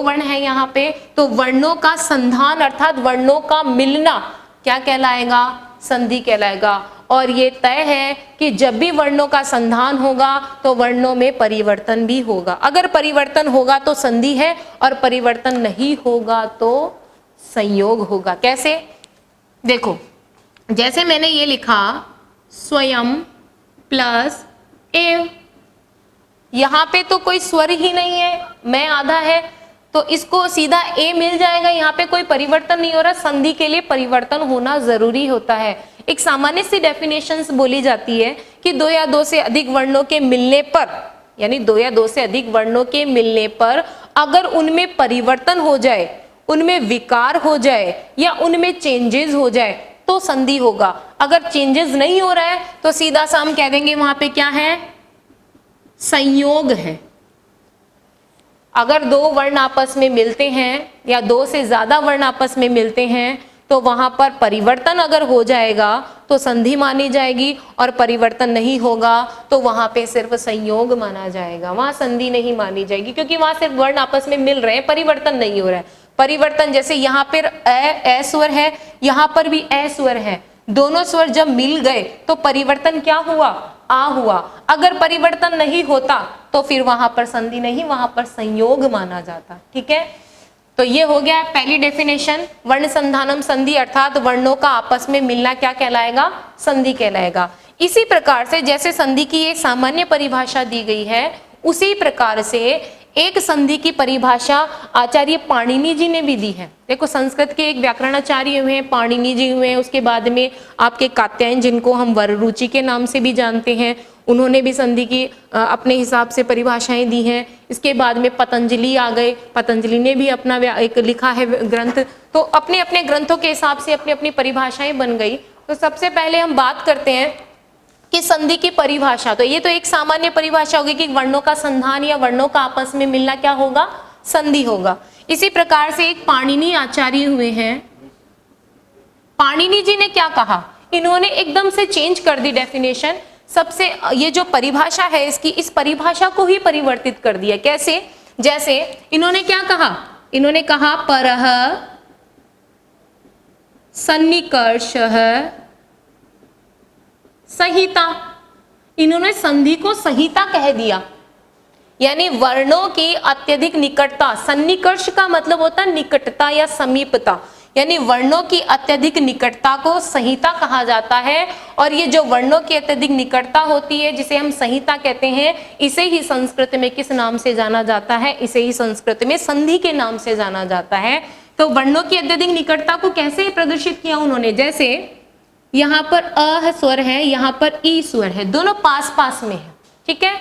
वर्ण है यहाँ पे, तो वर्णों का संधान अर्थात वर्णों का मिलना क्या कहलाएगा, संधि कहलाएगा। और ये तय है कि जब भी वर्णों का संधान होगा तो वर्णों में परिवर्तन भी होगा। अगर परिवर्तन होगा तो संधि है, और परिवर्तन नहीं होगा तो संयोग होगा। कैसे, देखो जैसे मैंने ये लिखा स्वयं प्लस एव, यहां पे तो कोई स्वर ही नहीं है, मैं आधा है, तो इसको सीधा ए मिल जाएगा, यहाँ पे कोई परिवर्तन नहीं हो रहा। संधि के लिए परिवर्तन होना जरूरी होता है। एक सामान्य सी डेफिनेशंस बोली जाती है कि दो या दो से अधिक वर्णों के मिलने पर, यानी दो या दो से अधिक वर्णों के मिलने पर अगर उनमें परिवर्तन हो जाए, उनमें विकार हो जाए या उनमें चेंजेस हो जाए तो संधि होगा। अगर चेंजेस नहीं हो रहा है तो सीधा सा हम कह देंगे वहां पे क्या है, संयोग है। अगर दो वर्ण आपस में मिलते हैं या दो से ज्यादा वर्ण आपस में मिलते हैं तो वहां पर परिवर्तन अगर हो जाएगा तो संधि मानी जाएगी, और परिवर्तन नहीं होगा तो वहां पे सिर्फ संयोग माना जाएगा, वहां संधि नहीं मानी जाएगी, क्योंकि वहां सिर्फ वर्ण आपस में मिल रहे हैं, परिवर्तन नहीं हो रहा है। परिवर्तन जैसे यहाँ पर अ स्वर है, यहाँ पर भी अ स्वर है, दोनों स्वर जब मिल गए तो परिवर्तन क्या हुआ, आ हुआ। अगर परिवर्तन नहीं होता तो फिर वहां पर संधि नहीं, वहां पर संयोग माना जाता। ठीक है, तो ये हो गया पहली डेफिनेशन, वर्ण संधानम संधि, अर्थात वर्णों का आपस में मिलना क्या कहलाएगा, संधि कहलाएगा। इसी प्रकार से जैसे संधि की एक सामान्य परिभाषा दी गई है, उसी प्रकार से एक संधि की परिभाषा आचार्य पाणिनि जी ने भी दी है। देखो संस्कृत के एक व्याकरणाचार्य हुए हैं, पाणिनि जी हुए हैं, उसके बाद में आपके कात्यायन, जिनको हम वररुचि के नाम से भी जानते हैं, उन्होंने भी संधि की अपने हिसाब से परिभाषाएं दी हैं। इसके बाद में पतंजलि आ गए, पतंजलि ने भी अपना एक लिखा है ग्रंथ, तो अपने अपने ग्रंथों के हिसाब से अपनी अपनी परिभाषाएं बन गई। तो सबसे पहले हम बात करते हैं कि संधि की परिभाषा। तो ये तो एक सामान्य परिभाषा होगी कि वर्णों का संधान या वर्णों का आपस में मिलना क्या होगा, संधि होगा। इसी प्रकार से एक पाणिनि आचार्य हुए हैं, पाणिनि जी ने क्या कहा, इन्होंने एकदम से चेंज कर दी डेफिनेशन। सबसे ये जो परिभाषा है इसकी, इस परिभाषा को ही परिवर्तित कर दिया। कैसे, जैसे इन्होंने क्या कहा, इन्होंने कहा परः सन्निकर्षः संहिता, इन्होंने संधि को संहिता कह दिया, यानी वर्णों की अत्यधिक निकटता। सन्निकर्ष का मतलब होता है निकटता या समीपता, यानी वर्णों की अत्यधिक निकटता को संहिता कहा जाता है। और ये जो वर्णों की अत्यधिक निकटता होती है, जिसे हम संहिता कहते हैं, इसे ही संस्कृत में किस नाम से जाना जाता है, इसे ही संस्कृत में संधि के नाम से जाना जाता है। तो वर्णों की अत्यधिक निकटता को कैसे प्रदर्शित किया उन्होंने, जैसे यहाँ पर अ स्वर है, यहाँ पर ई स्वर है, दोनों पास पास में है। ठीक है,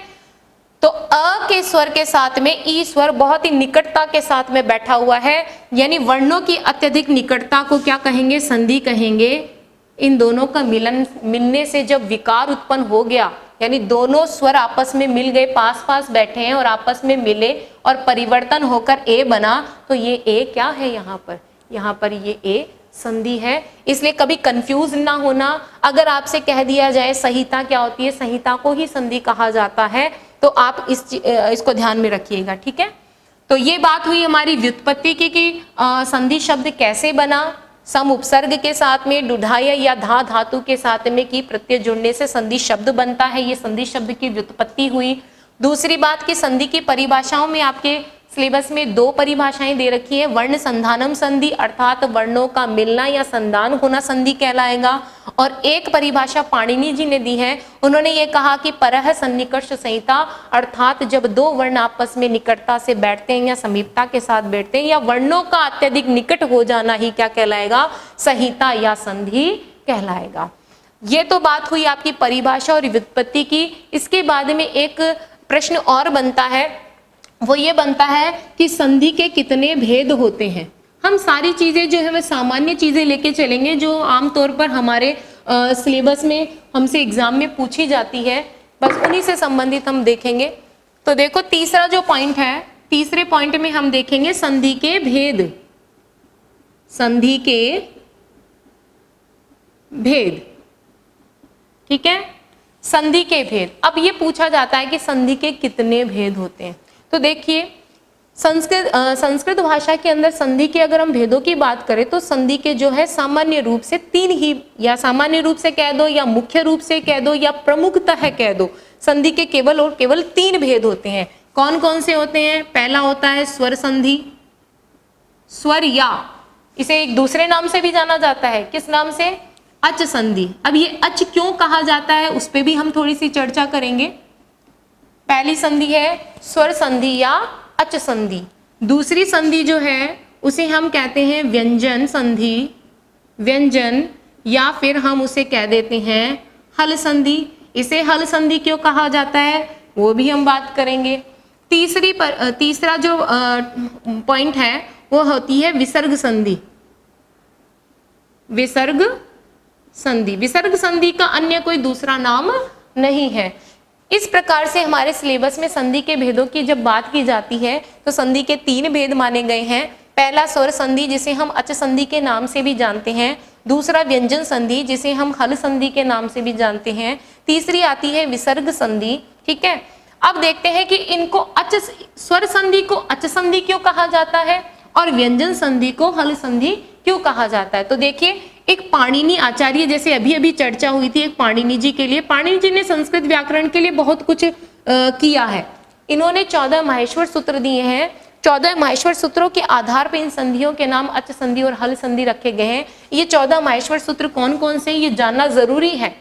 तो अ के स्वर के साथ में ई स्वर बहुत ही निकटता के साथ में बैठा हुआ है, यानी वर्णों की अत्यधिक निकटता को क्या कहेंगे, संधि कहेंगे। इन दोनों का मिलने से जब विकार उत्पन्न हो गया, यानी दोनों स्वर आपस में मिल गए, पास पास बैठे हैं और आपस में मिले और परिवर्तन होकर ए बना, तो ये ए क्या है, यहाँ पर ये ए संधि है। इसलिए कभी कंफ्यूज ना होना, अगर आपसे कह दिया जाए संहिता क्या होती है, संहिता को ही संधि कहा जाता है, तो आप इसको ध्यान में रखिएगा। ठीक है, तो ये बात हुई हमारी व्युत्पत्ति की कि संधि शब्द कैसे बना। सम उपसर्ग के साथ में दुधाय या धा धातु के साथ में की प्रत्यय जुड़ने से संधि शब्द बनता है, ये संधि शब्द की व्युत्पत्ति हुई। दूसरी बात कि संधि की परिभाषाओं में आपके सिलेबस में 2 परिभाषाएं दे रखी है। वर्ण संधानम संधि अर्थात वर्णों का मिलना या संधान होना संधि कहलाएगा। और एक परिभाषा पाणिनि जी ने दी है, उन्होंने ये कहा कि परह सन्निकर्ष संहिता अर्थात जब 2 वर्ण आपस में निकटता से बैठते हैं या समीपता के साथ बैठते हैं या वर्णों का अत्यधिक निकट हो जाना ही क्या कहलाएगा, संहिता या संधि कहलाएगा। ये तो बात हुई आपकी परिभाषा और व्युत्पत्ति की। इसके बाद में एक प्रश्न और बनता है, वो ये बनता है कि संधि के कितने भेद होते हैं। हम सारी चीजें जो है वह सामान्य चीजें लेके चलेंगे जो आमतौर पर हमारे सिलेबस में हमसे एग्जाम में पूछी जाती है, बस उन्हीं से संबंधित हम देखेंगे। तो देखो तीसरा जो पॉइंट है, तीसरे पॉइंट में हम देखेंगे संधि के भेद। संधि के भेद, ठीक है, संधि के भेद। अब ये पूछा जाता है कि संधि के कितने भेद होते हैं। तो देखिए संस्कृत भाषा के अंदर संधि के अगर हम भेदों की बात करें तो संधि के जो है सामान्य रूप से 3 ही, या सामान्य रूप से कह दो या मुख्य रूप से कह दो या प्रमुखतः कह दो, संधि के केवल और केवल 3 भेद होते हैं। कौन कौन से होते हैं? पहला होता है स्वर संधि, स्वर या इसे एक दूसरे नाम से भी जाना जाता है, किस नाम से? अच संधि। अब ये अच क्यों कहा जाता है उस पर भी हम थोड़ी सी चर्चा करेंगे। पहली संधि है स्वर संधि या अच संधि। दूसरी संधि जो है उसे हम कहते हैं व्यंजन संधि, व्यंजन, या फिर हम उसे कह देते हैं हल संधि। इसे हल संधि क्यों कहा जाता है वो भी हम बात करेंगे। तीसरा जो पॉइंट है वो होती है विसर्ग संधि। विसर्ग संधि, विसर्ग संधि का अन्य कोई दूसरा नाम नहीं है। इस प्रकार से हमारे सिलेबस में संधि के भेदों की जब बात की जाती है तो संधि के 3 भेद माने गए हैं। पहला स्वर संधि जिसे हम अच संधि के नाम से भी जानते हैं, दूसरा व्यंजन संधि जिसे हम हल संधि के नाम से भी जानते हैं, तीसरी आती है विसर्ग संधि। ठीक है, अब देखते हैं कि इनको स्वर संधि को अच संधि क्यों कहा जाता है और व्यंजन संधि को हल संधि क्यों कहा जाता है। तो देखिए एक पाणिनि आचार्य, जैसे अभी अभी चर्चा हुई थी एक पाणिनि जी के लिए, पाणिनि जी ने संस्कृत व्याकरण के लिए बहुत कुछ किया है। इन्होंने 14 माहेश्वर सूत्र दिए हैं। 14 माहेश्वर सूत्रों के आधार पर इन संधियों के नाम अच संधि और हल संधि रखे गए हैं। ये 14 माहेश्वर सूत्र कौन कौन से ये जानना जरूरी है।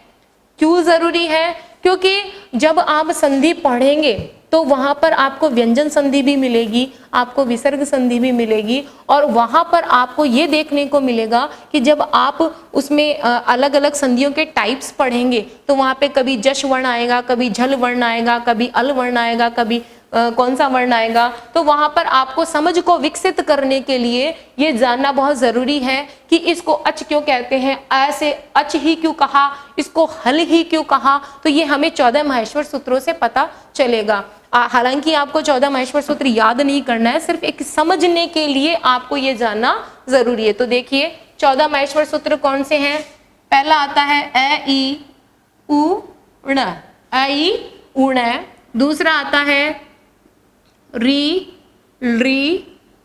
क्यों जरूरी है? क्योंकि जब आप संधि पढ़ेंगे तो वहां पर आपको व्यंजन संधि भी मिलेगी, आपको विसर्ग संधि भी मिलेगी, और वहां पर आपको ये देखने को मिलेगा कि जब आप उसमें अलग अलग संधियों के टाइप्स पढ़ेंगे तो वहां पे कभी जश वर्ण आएगा, कभी झल वर्ण आएगा, कभी अल वर्ण आएगा, कभी कौन सा वर्ण आएगा। तो वहां पर आपको समझ को विकसित करने के लिए ये जानना बहुत जरूरी है कि इसको अच क्यों कहते हैं, ऐसे अच ही क्यों कहा, इसको हल ही क्यों कहा। तो ये हमें 14 माहेश्वर सूत्रों से पता चलेगा। हालांकि आपको 14 माहेश्वर सूत्र याद नहीं करना है, सिर्फ एक समझने के लिए आपको ये जानना जरूरी है। तो देखिए 14 माहेश्वर सूत्र कौन से हैं। पहला आता है ए ई उ ण, ए ई उ ण। दूसरा आता है री री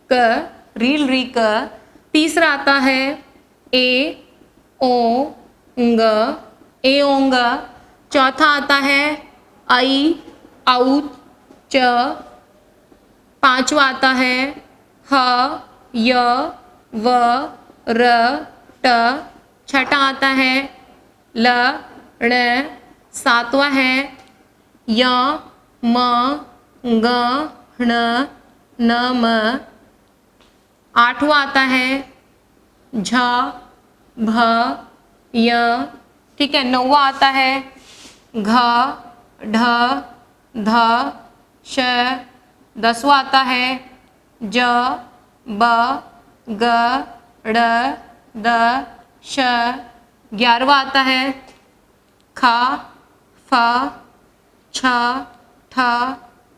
क, रील री क। तीसरा आता है ए ओ ंग, ए ओंग। चौथा आता है आई औ च। पांचवा आता है ह य व र ट। छठा आता है ल ण। सातवां है य म ग ण न म। आठवां आता है झ भ य। ठीक है, नौवां आता है घ ढ ध श। 10वां आता है ज ब ग ड़ द श। 11वां आता है ख फ छ ठ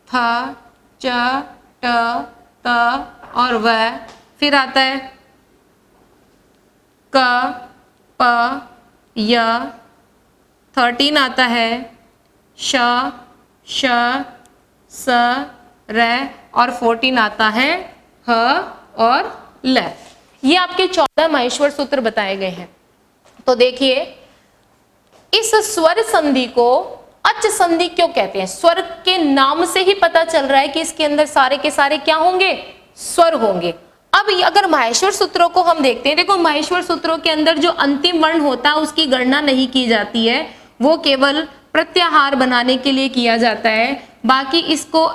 थ च ट त और व। फिर आता है क प य। 13 आता है श श स र, और 14 आता है ह और ल। ये आपके 14 माहेश्वर सूत्र बताए गए हैं। तो देखिए, इस स्वर संधि को अच संधि क्यों कहते हैं? स्वर के नाम से ही पता चल रहा है कि इसके अंदर सारे के सारे क्या होंगे? स्वर होंगे। अब अगर माहेश्वर सूत्रों को हम देखते हैं, देखो माहेश्वर सूत्रों के अंदर जो अंतिम वर्ण होता है उसकी गणना नहीं की जाती है, वो केवल प्रत्याहार बनाने के लिए किया जाता है, बाकी इसको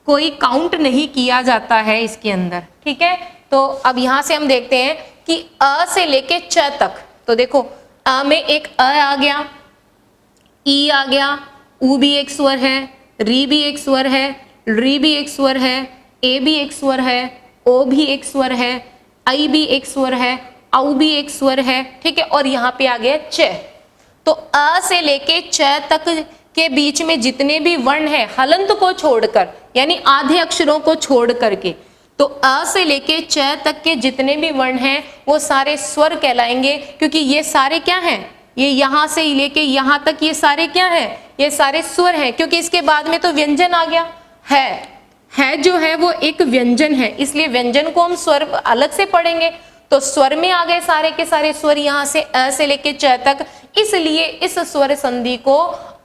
कोई काउंट नहीं किया जाता है इसके अंदर, ठीक है। तो अब यहां से हम देखते हैं कि अ से लेके च तक, तो देखो अ में एक अ आ गया, ई आ गया, उ भी एक स्वर है, री भी एक स्वर है, री भी एक स्वर है, ए भी एक स्वर है, ओ भी एक स्वर है, आई भी एक स्वर है, औ भी एक स्वर है, ठीक है। और यहाँ पे आ गया च। तो अ से लेके च तक के बीच में जितने भी वर्ण है हलंत को छोड़कर, यानी आधे अक्षरों को छोड़ करके, तो अ से लेके च तक के जितने भी वर्ण हैं वो सारे स्वर कहलाएंगे, क्योंकि ये सारे क्या हैं? ये यहां से लेके यहां तक ये सारे क्या हैं? ये सारे स्वर हैं, क्योंकि इसके बाद में तो व्यंजन आ गया है जो है वो एक व्यंजन है, इसलिए व्यंजन को हम स्वर अलग से पढ़ेंगे। तो स्वर में आ गए सारे के सारे स्वर यहां से अ से लेके च तक, इसलिए इस स्वर संधि को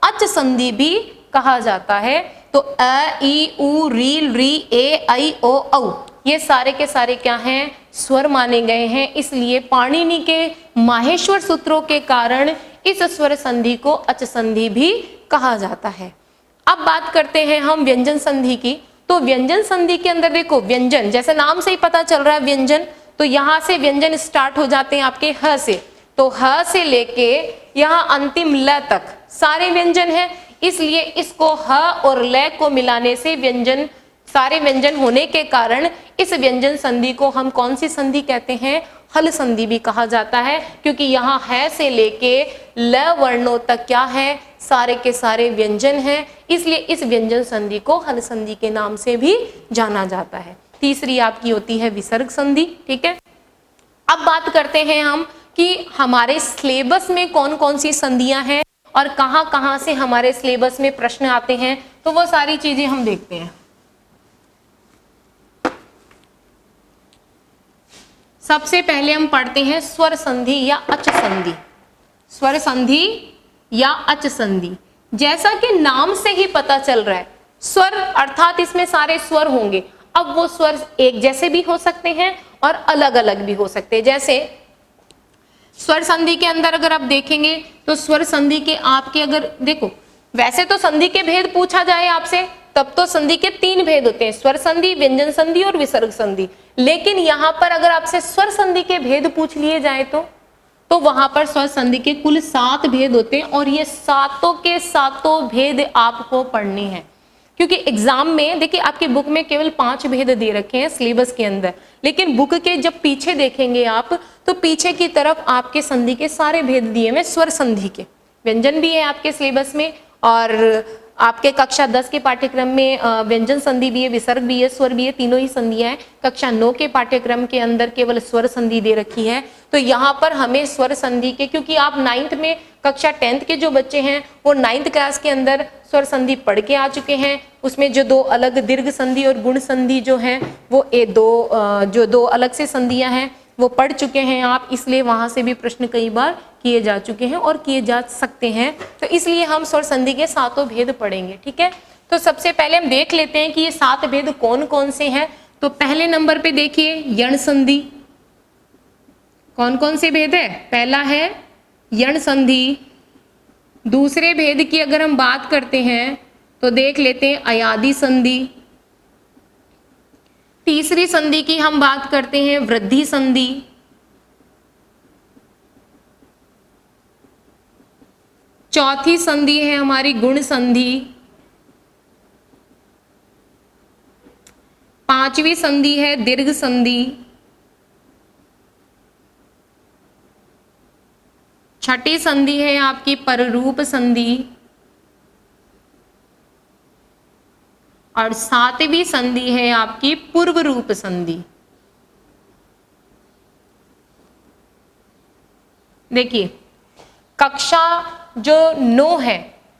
अच संधि भी कहा जाता है। तो अ, ई, उ, री, री, ए, ऐ, ओ, औ ये सारे के सारे क्या हैं? स्वर माने गए हैं, इसलिए पाणिनि के माहेश्वर सूत्रों के कारण इस स्वर संधि को अच संधि भी कहा जाता है। अब बात करते हैं हम व्यंजन संधि की। तो व्यंजन संधि के अंदर देखो, व्यंजन जैसे नाम से ही पता चल रहा है व्यंजन, तो यहां से व्यंजन स्टार्ट हो जाते हैं आपके ह से, तो ह से लेके यहाँ अंतिम ल तक सारे व्यंजन हैं, इसलिए इसको ह और ल को मिलाने से व्यंजन, सारे व्यंजन होने के कारण इस व्यंजन संधि को हम कौन सी संधि कहते हैं? हल संधि भी कहा जाता है, क्योंकि यहाँ है से लेके ल वर्णों तक क्या है? सारे के सारे व्यंजन हैं, इसलिए इस व्यंजन संधि को हल संधि के नाम से भी जाना जाता है। तीसरी आपकी होती है विसर्ग संधि, ठीक है। अब बात करते हैं हम कि हमारे सिलेबस में कौन कौन सी संधियां हैं और कहां कहां से हमारे सिलेबस में प्रश्न आते हैं, तो वो सारी चीजें हम देखते हैं। सबसे पहले हम पढ़ते हैं स्वर संधि या अच संधि। स्वर संधि या अच संधि, जैसा कि नाम से ही पता चल रहा है, स्वर अर्थात इसमें सारे स्वर होंगे। अब वो स्वर एक जैसे भी हो सकते हैं और अलग अलग भी हो सकते हैं। जैसे स्वर संधि के अंदर अगर आप देखेंगे तो स्वर संधि के आपके, अगर देखो वैसे तो संधि के भेद पूछा जाए आपसे तब तो संधि के 3 भेद होते हैं, स्वर संधि, व्यंजन संधि और विसर्ग संधि। लेकिन यहाँ पर अगर आपसे स्वर संधि के भेद पूछ लिए जाए तो वहां पर स्वर संधि के कुल 7 भेद होते हैं, और ये सातों के सातों भेद आपको पढ़ने हैं। क्योंकि एग्जाम में देखिए आपकी बुक में केवल 5 भेद दे रखे हैं सिलेबस के अंदर, लेकिन बुक के जब पीछे देखेंगे आप तो पीछे की तरफ आपके संधि के सारे भेद दिए हुए, स्वर संधि के। व्यंजन भी है आपके सिलेबस में, और आपके कक्षा 10 के पाठ्यक्रम में व्यंजन संधि भी है, विसर्ग भी है, स्वर भी है, तीनों ही संधियां हैं। कक्षा 9 के पाठ्यक्रम के अंदर केवल स्वर संधि दे रखी है। तो यहाँ पर हमें स्वर संधि के, क्योंकि आप 9th में, कक्षा 10th के जो बच्चे हैं वो 9th क्लास के अंदर स्वर संधि पढ़ के आ चुके हैं। उसमें जो 2 अलग दीर्घ संधि और गुण संधि जो है वो जो 2 अलग से संधियां हैं वो पढ़ चुके हैं आप, इसलिए वहां से भी प्रश्न कई बार किए जा चुके हैं और किए जा सकते हैं। तो इसलिए हम स्वर संधि के 7 भेद पढ़ेंगे, ठीक है। तो सबसे पहले हम देख लेते हैं कि ये 7 भेद कौन कौन से हैं। तो पहले नंबर पे देखिए यण संधि। कौन कौन से भेद है? पहला है यण संधि। दूसरे भेद की अगर हम बात करते हैं तो देख लेते हैं अयादि संधि। तीसरी संधि की हम बात करते हैं वृद्धि संधि। चौथी संधि है हमारी गुण संधि। पांचवी संधि है दीर्घ संधि। छठी संधि है आपकी पररूप संधि, और 7वीं संधि है आपकी पूर्व रूप संधि। देखिए कक्षा जो 9 है,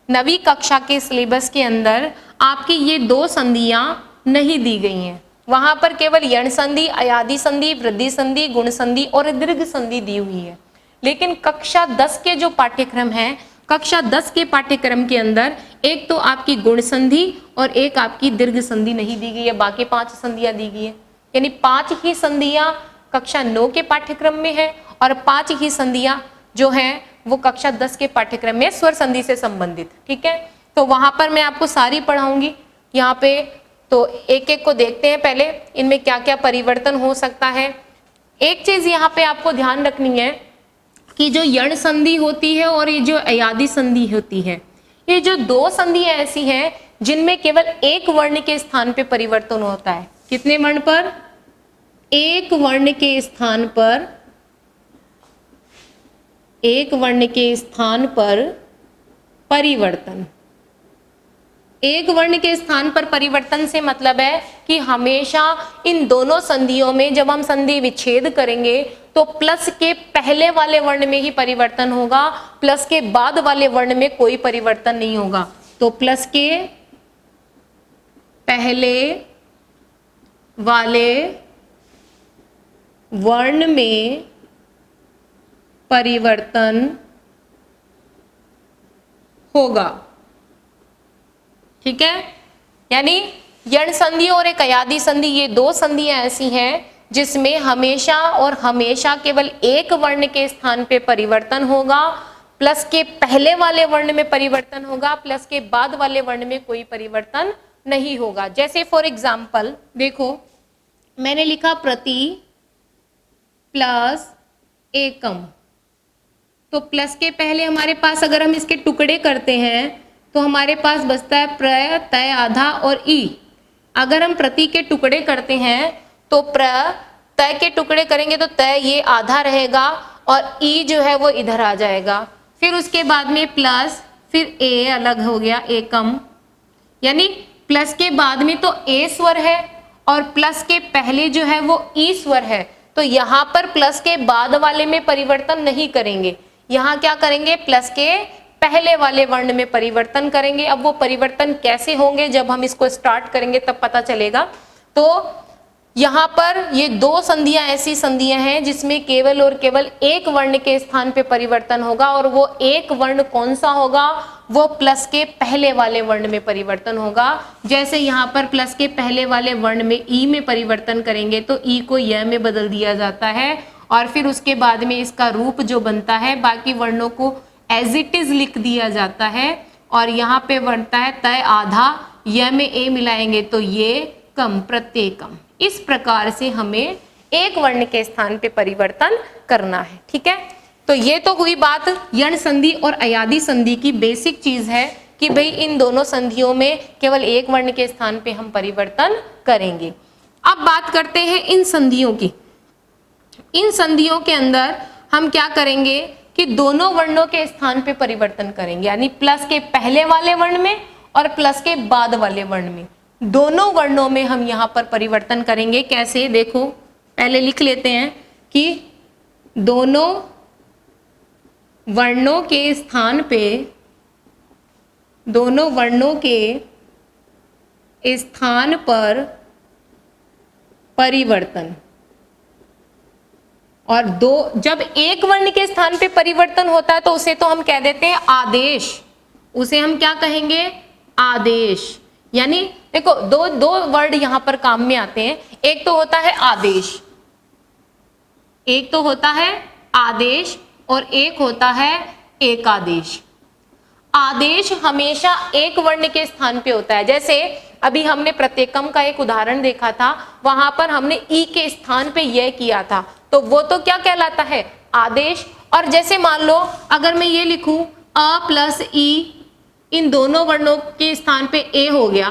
9वीं कक्षा के सिलेबस के अंदर आपकी ये 2 संधियां नहीं दी गई हैं। वहां पर केवल यण संधि, अयादि संधि, वृद्धि संधि, गुण संधि और दीर्घ संधि दी हुई है। लेकिन कक्षा 10 के जो पाठ्यक्रम है, कक्षा 10 के पाठ्यक्रम के अंदर एक तो आपकी गुण संधि और एक आपकी दीर्घ संधि नहीं दी गई है, बाकी 5 संधियां दी गई है। यानी 5 ही संधियां कक्षा 9 के पाठ्यक्रम में है और 5 ही संधियां जो हैं वो कक्षा 10 के पाठ्यक्रम में स्वर संधि से संबंधित। ठीक है, तो वहां पर मैं आपको सारी पढ़ाऊंगी यहाँ पे। तो एक एक को देखते हैं पहले, इनमें क्या क्या परिवर्तन हो सकता है। एक चीज यहाँ पे आपको ध्यान रखनी है कि जो यण संधि होती है और ये जो अयादि संधि होती है, ये जो दो संधियां ऐसी हैं जिनमें केवल एक वर्ण के स्थान पे परिवर्तन होता है। कितने वर्ण पर? एक वर्ण के स्थान पर, एक वर्ण के स्थान पर परिवर्तन। एक वर्ण के स्थान पर परिवर्तन से मतलब है कि हमेशा इन दोनों संधियों में जब हम संधि विच्छेद करेंगे तो प्लस के पहले वाले वर्ण में ही परिवर्तन होगा, प्लस के बाद वाले वर्ण में कोई परिवर्तन नहीं होगा। तो प्लस के पहले वाले वर्ण में परिवर्तन होगा। ठीक है, यानी यण संधि और एक अयादि संधि, ये दो संधियां ऐसी हैं जिसमें हमेशा और हमेशा केवल एक वर्ण के स्थान पे परिवर्तन होगा, प्लस के पहले वाले वर्ण में परिवर्तन होगा, प्लस के बाद वाले वर्ण में कोई परिवर्तन नहीं होगा। जैसे फॉर एग्जाम्पल देखो, मैंने लिखा प्रति प्लस एकम, तो प्लस के पहले हमारे पास अगर हम इसके टुकड़े करते हैं तो हमारे पास बचता है प्र, तय, आधा और ई। अगर हम प्रति के टुकड़े करते हैं तो प्र, तय के टुकड़े करेंगे तो तय ये आधा रहेगा और ई जो है वो इधर आ जाएगा। फिर उसके बाद में प्लस, फिर ए अलग हो गया, एकम। यानी प्लस के बाद में तो ए स्वर है और प्लस के पहले जो है वो ई स्वर है। तो यहाँ पर प्लस के बाद वाले में परिवर्तन नहीं करेंगे, यहाँ क्या करेंगे? प्लस के पहले वाले वर्ण में परिवर्तन करेंगे। अब वो परिवर्तन कैसे होंगे जब हम इसको स्टार्ट करेंगे तब पता चलेगा। तो यहाँ पर ये दो संधियां ऐसी संधियां हैं जिसमें केवल और केवल एक वर्ण के स्थान पे परिवर्तन होगा, और वो एक वर्ण कौन सा होगा? वो प्लस के पहले वाले वर्ण में परिवर्तन होगा। जैसे यहाँ पर प्लस के पहले वाले वर्ण में ई में परिवर्तन करेंगे तो ई को य में बदल दिया जाता है, और फिर उसके बाद में इसका रूप जो बनता है बाकी वर्णों को एज इट इज लिख दिया जाता है। और यहाँ पे बनता है तय आधा, य में ए मिलाएंगे तो ये कम, प्रत्येकम। इस प्रकार से हमें एक वर्ण के स्थान पे परिवर्तन करना है। ठीक है, तो ये तो हुई बात यण संधि और अयादि संधि की बेसिक चीज है कि भाई इन दोनों संधियों में केवल एक वर्ण के स्थान पे हम परिवर्तन करेंगे। अब बात करते हैं इन संधियों की। इन संधियों के अंदर हम क्या करेंगे कि दोनों वर्णों के स्थान पे परिवर्तन करेंगे, यानी प्लस के पहले वाले वर्ण में और प्लस के बाद वाले वर्ण में, दोनों वर्णों में हम यहाँ पर परिवर्तन करेंगे। कैसे? देखो, पहले लिख लेते हैं कि दोनों वर्णों के स्थान पे, दोनों वर्णों के स्थान पर परिवर्तन। और दो, जब एक वर्ण के स्थान पे परिवर्तन होता है तो उसे तो हम कह देते हैं आदेश। उसे हम क्या कहेंगे? आदेश। यानी देखो, दो वर्ड यहां पर काम में आते हैं। एक तो होता है आदेश, एक तो होता है आदेश और एक होता है एकादेश। आदेश हमेशा एक वर्ण के स्थान पे होता है। जैसे अभी हमने प्रत्येकम का एक उदाहरण देखा था, वहां पर हमने ई के स्थान पे यह किया था, तो वो तो क्या कहलाता है? आदेश। और जैसे मान लो अगर मैं ये लिखूं अ प्लस ई, इन दोनों वर्णों के स्थान पे ए हो गया,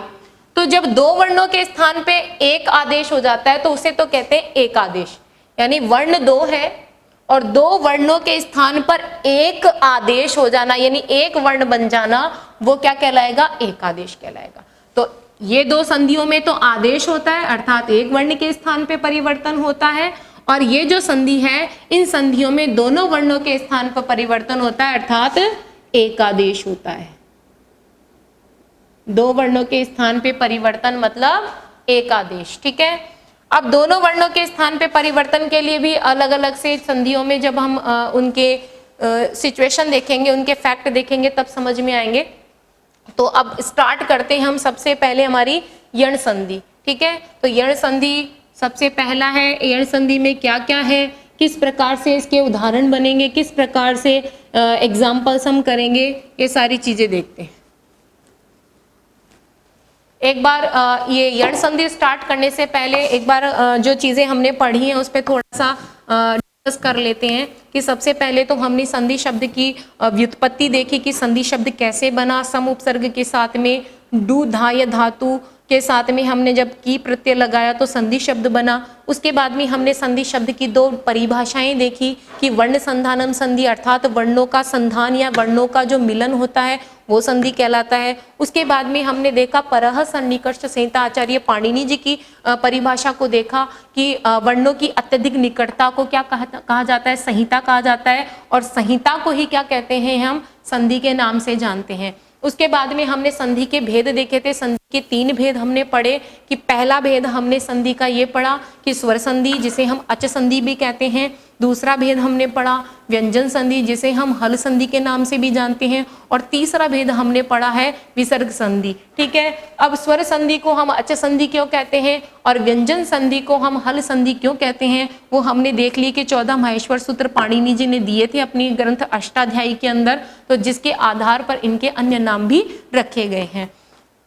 तो जब दो वर्णों के स्थान पे एक आदेश हो जाता है तो उसे तो कहते हैं एक आदेश। यानी वर्ण दो है और दो वर्णों के स्थान पर एक आदेश हो जाना, यानी एक वर्ण बन जाना, वो क्या कहलाएगा? एक आदेश कहलाएगा। तो ये दो संधियों में तो आदेश होता है, अर्थात एक वर्ण के स्थान पे परिवर्तन होता है, और ये जो संधि है इन संधियों में दोनों वर्णों के स्थान पर परिवर्तन होता है, अर्थात एकादेश होता है। दो वर्णों के स्थान पे परिवर्तन मतलब एकादेश। ठीक है, अब दोनों वर्णों के स्थान पे परिवर्तन के लिए भी अलग अलग से संधियों में जब हम उनके सिचुएशन देखेंगे, उनके फैक्ट देखेंगे, तब समझ में आएंगे। तो अब स्टार्ट करते हैं हम सबसे पहले हमारी यण संधि। ठीक है, तो यण संधि सबसे पहला है। यण संधि में क्या क्या है, किस प्रकार से इसके उदाहरण बनेंगे, किस प्रकार से एग्जाम्पल्स हम करेंगे, ये सारी चीजें देखते हैं। एक बार ये यण संधि स्टार्ट करने से पहले एक बार जो चीजें हमने पढ़ी हैं उस पर थोड़ा सा डिस्कस कर लेते हैं। कि सबसे पहले तो हमने संधि शब्द की व्युत्पत्ति देखी कि संधि शब्द कैसे बना। सम उपसर्ग के साथ में डू धा या धातु के साथ में हमने जब की प्रत्यय लगाया तो संधि शब्द बना। उसके बाद में हमने संधि शब्द की दो परिभाषाएं देखी कि वर्ण संधानम संधि अर्थात वर्णों का संधान या वर्णों का जो मिलन होता है वो संधि कहलाता है। उसके बाद में हमने देखा परह सन्निकर्ष संहिता, आचार्य पाणिनि जी की परिभाषा को देखा कि वर्णों की अत्यधिक निकटता को क्या कहा जाता है, संहिता कहा जाता है। और संहिता को ही क्या कहते हैं, हम संधि के नाम से जानते हैं। उसके बाद में हमने संधि के भेद देखे थे। संधि के 3 भेद हमने पढ़े कि पहला भेद हमने संधि का ये पढ़ा कि स्वर संधि जिसे हम अच संधि भी कहते हैं। दूसरा भेद हमने पढ़ा व्यंजन संधि जिसे हम हल संधि के नाम से भी जानते हैं। और तीसरा भेद हमने पढ़ा है विसर्ग संधि। ठीक है, अब स्वर संधि को हम अच संधि क्यों कहते हैं और व्यंजन संधि को हम हल संधि क्यों कहते हैं वो हमने देख लिए कि 14 माहेश्वर सूत्र पाणिनि जी ने दिए थे अपनी ग्रंथ अष्टाध्यायी के अंदर, तो जिसके आधार पर इनके अन्य नाम भी रखे गए हैं।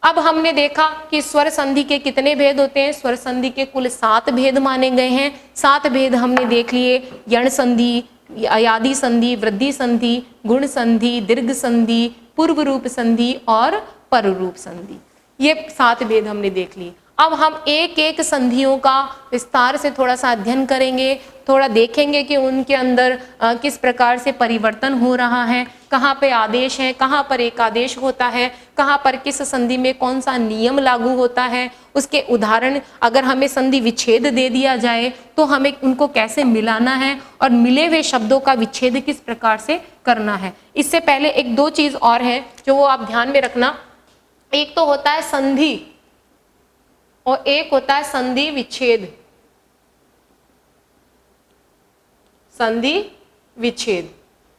अब हमने देखा कि स्वर संधि के कितने भेद होते हैं। स्वर संधि के कुल 7 भेद माने गए हैं। 7 भेद हमने देख लिए, यण संधि, अयादि संधि, वृद्धि संधि, गुण संधि, दीर्घ संधि, पूर्व रूप संधि और पर रूप संधि। ये 7 भेद हमने देख लिए। अब हम एक एक संधियों का विस्तार से थोड़ा सा अध्ययन करेंगे, थोड़ा देखेंगे कि उनके अंदर किस प्रकार से परिवर्तन हो रहा है, कहाँ पे आदेश है, कहाँ पर एकादेश होता है, कहाँ पर किस संधि में कौन सा नियम लागू होता है, उसके उदाहरण। अगर हमें संधि विच्छेद दे दिया जाए तो हमें उनको कैसे मिलाना है और मिले हुए शब्दों का विच्छेद किस प्रकार से करना है। इससे पहले 1-2 चीज और है जो वो आप ध्यान में रखना। एक तो होता है संधि और एक होता है संधि विच्छेद। संधि विच्छेद,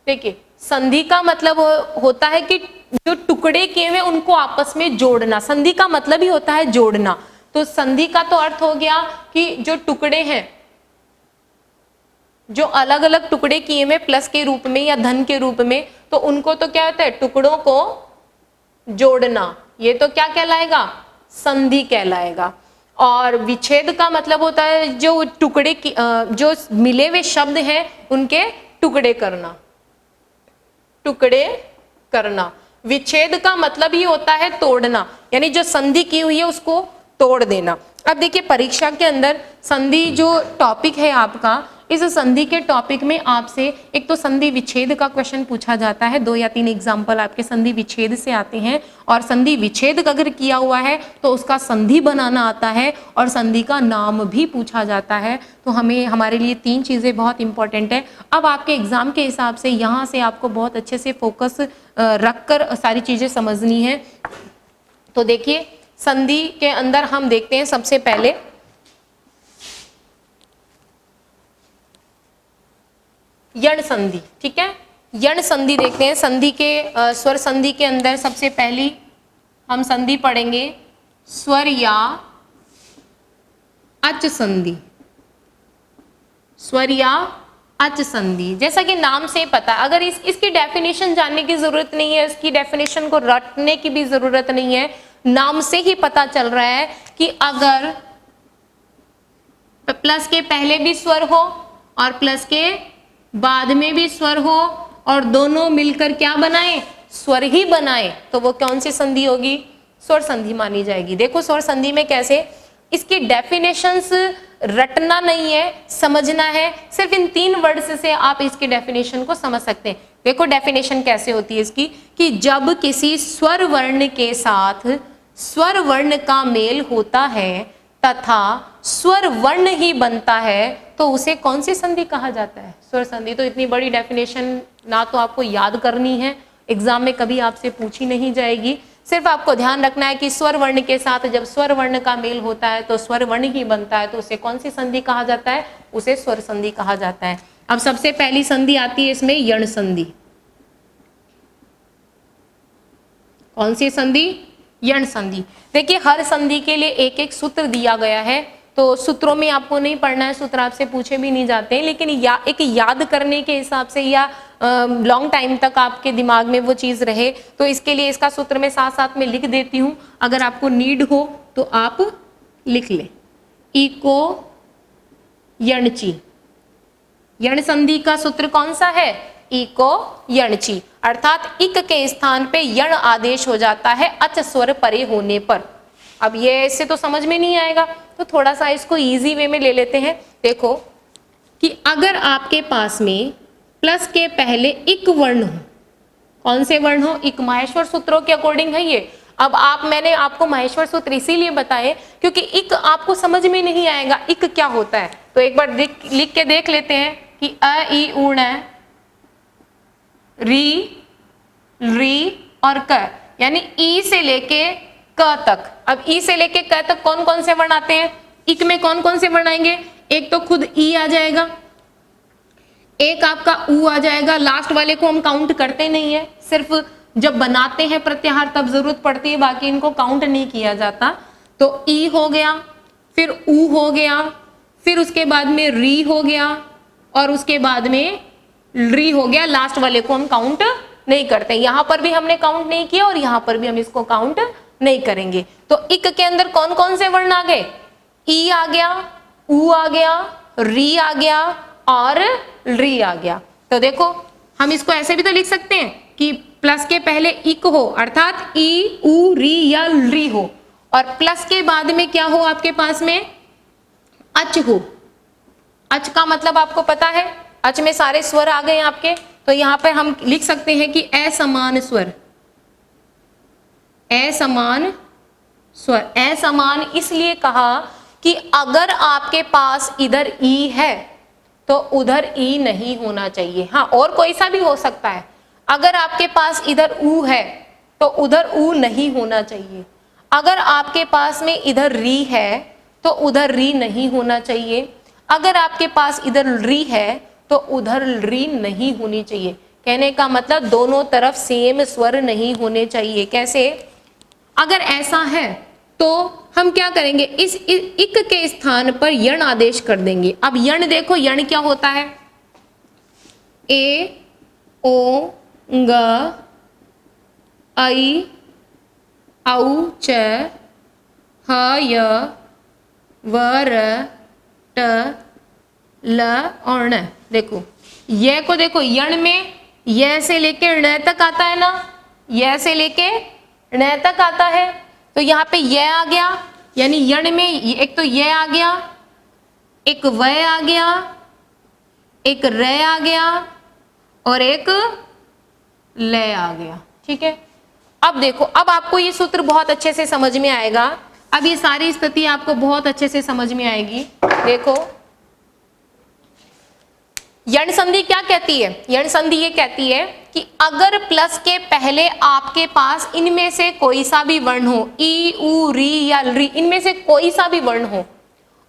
देखिए संधि का मतलब होता है कि जो टुकड़े किए हुए उनको आपस में जोड़ना। संधि का मतलब ही होता है जोड़ना। तो संधि का तो अर्थ हो गया कि जो टुकड़े हैं, जो अलग अलग टुकड़े किए हुए प्लस के रूप में या धन के रूप में, तो उनको तो क्या होता है, टुकड़ों को जोड़ना। ये तो क्या कहलाएगा, संधि कहलाएगा। और विच्छेद का मतलब होता है जो टुकड़े की जो मिले हुए शब्द हैं उनके टुकड़े करना। टुकड़े करना। विच्छेद का मतलब ही होता है तोड़ना, यानी जो संधि की हुई है उसको तोड़ देना। अब देखिए परीक्षा के अंदर संधि जो टॉपिक है आपका, इस संधि के टॉपिक में आपसे एक तो संधि विच्छेद का क्वेश्चन पूछा जाता है। 2 या 3 एग्जाम्पल आपके संधि विच्छेद से आते हैं। और संधि विच्छेद अगर किया हुआ है तो उसका संधि बनाना आता है और संधि का नाम भी पूछा जाता है। तो हमारे लिए 3 चीजें बहुत इंपॉर्टेंट है। अब आपके एग्जाम के हिसाब से यहाँ से आपको बहुत अच्छे से फोकस रखकर सारी चीजें समझनी है। तो देखिए संधि के अंदर हम देखते हैं सबसे पहले यण संधि। ठीक है, यण संधि देखते हैं। संधि के स्वर संधि के अंदर सबसे पहली हम संधि पढ़ेंगे स्वर या अच संधि। स्वर या अच संधि, जैसा कि नाम से पता, अगर इसकी डेफिनेशन जानने की जरूरत नहीं है, इसकी डेफिनेशन को रटने की भी जरूरत नहीं है। नाम से ही पता चल रहा है कि अगर प्लस के पहले भी स्वर हो और प्लस के बाद में भी स्वर हो और दोनों मिलकर क्या बनाए, स्वर ही बनाए, तो वो कौन सी संधि होगी, स्वर संधि मानी जाएगी। देखो स्वर संधि में कैसे, इसकी डेफिनेशंस रटना नहीं है, समझना है। सिर्फ इन 3 वर्ड्स से आप इसकी डेफिनेशन को समझ सकते हैं। देखो डेफिनेशन कैसे होती है इसकी, कि जब किसी स्वर वर्ण के साथ स्वर वर्ण का मेल होता है तथा स्वर वर्ण ही बनता है तो उसे कौन सी संधि कहा जाता है, स्वर संधि। तो इतनी बड़ी डेफिनेशन ना तो आपको याद करनी है, एग्जाम में कभी आपसे पूछी नहीं जाएगी। सिर्फ आपको ध्यान रखना है कि स्वर वर्ण के साथ जब स्वर वर्ण का मेल होता है तो स्वर वर्ण ही बनता है, तो उसे कौन सी संधि कहा जाता है? उसे स्वर संधि कहा जाता है। अब सबसे पहली संधि आती है इसमें यण संधि। कौन सी संधि? यण संधि। देखिए हर संधि के लिए एक एक सूत्र दिया गया है, तो सूत्रों में आपको नहीं पढ़ना है, सूत्र आपसे पूछे भी नहीं जाते हैं, लेकिन एक याद करने के हिसाब से या लॉन्ग टाइम तक आपके दिमाग में वो चीज रहे, तो इसके लिए इसका सूत्र मैं साथ साथ में लिख देती हूँ। अगर आपको नीड हो तो आप लिख ले। इको यणची। यण संधि का सूत्र कौन सा है? इको यणची, अर्थात इक के स्थान पे यण आदेश हो जाता है अच स्वर परे होने पर। अब ये इससे तो समझ में नहीं आएगा, तो थोड़ा सा इसको इजी वे में ले लेते हैं। देखो कि अगर आपके पास में प्लस के पहले इक वर्ण हो, कौन से वर्ण हो? इक। माहेश्वर सूत्रों के अकॉर्डिंग है ये। अब मैंने आपको माहेश्वर सूत्र इसीलिए बताए क्योंकि इक आपको समझ में नहीं आएगा इक क्या होता है, तो एक बार लिख के देख लेते हैं कि अ ई उण री री और क, यानी ई से लेके क तक। अब ई से लेके क तक कौन कौन से वर्ण आते हैं? इक में कौन कौन से वर्ण आएंगे? एक तो खुद ई आ जाएगा, एक आपका ऊ आ जाएगा, लास्ट वाले को हम काउंट करते नहीं है, सिर्फ जब बनाते हैं प्रत्याहार तब जरूरत पड़ती है, बाकी इनको काउंट नहीं किया जाता। तो ई हो गया, फिर ऊ हो गया, फिर उसके बाद में री हो गया, और उसके बाद में री हो गया। लास्ट वाले को हम काउंट नहीं करते, यहां पर भी हमने काउंट नहीं किया और यहां पर भी हम इसको काउंट नहीं करेंगे। तो इक के अंदर कौन कौन से वर्ण आ गए? ई आ गया, ऊ आ गया, री आ गया और री आ गया। तो देखो हम इसको ऐसे भी तो लिख सकते हैं कि प्लस के पहले इक हो, अर्थात ई ऊ री या री हो, और प्लस के बाद में क्या हो? आपके पास में अच हो। अच का मतलब आपको पता है, अच में सारे स्वर आ गए आपके, तो यहां पर हम लिख सकते हैं कि असमान स्वर। असमान स्वर, असमान इसलिए कहा कि अगर आपके पास इधर ई है तो उधर ई नहीं होना चाहिए। हाँ, और कोई सा भी हो सकता है। अगर आपके पास इधर ऊ है तो उधर ऊ नहीं होना चाहिए। अगर आपके पास में इधर री है तो उधर री नहीं होना चाहिए। अगर आपके पास इधर री है तो उधर री नहीं होनी चाहिए। कहने का मतलब दोनों तरफ सेम स्वर नहीं होने चाहिए। कैसे? अगर ऐसा है तो हम क्या करेंगे? इस इक के स्थान पर यण आदेश कर देंगे। अब यण देखो, यण क्या होता है? ए ओ ग आई औ च ह य व र ट ल और ण। देखो ये को देखो, यण में य से लेके ण तक आता है ना, य से लेके ण तक आता है, तो यहाँ पे य आ गया, यानी यण में एक तो य आ गया, एक व आ गया, एक र आ गया और एक ल आ गया। ठीक है, अब देखो, अब आपको ये सूत्र बहुत अच्छे से समझ में आएगा। अब ये सारी स्थिति आपको बहुत अच्छे से समझ में आएगी। देखो यण संधि क्या कहती है? यण संधि ये कहती है कि अगर प्लस के पहले आपके पास इनमें से कोई सा भी वर्ण हो, ई ऊ री या री, इनमें से कोई सा भी वर्ण हो,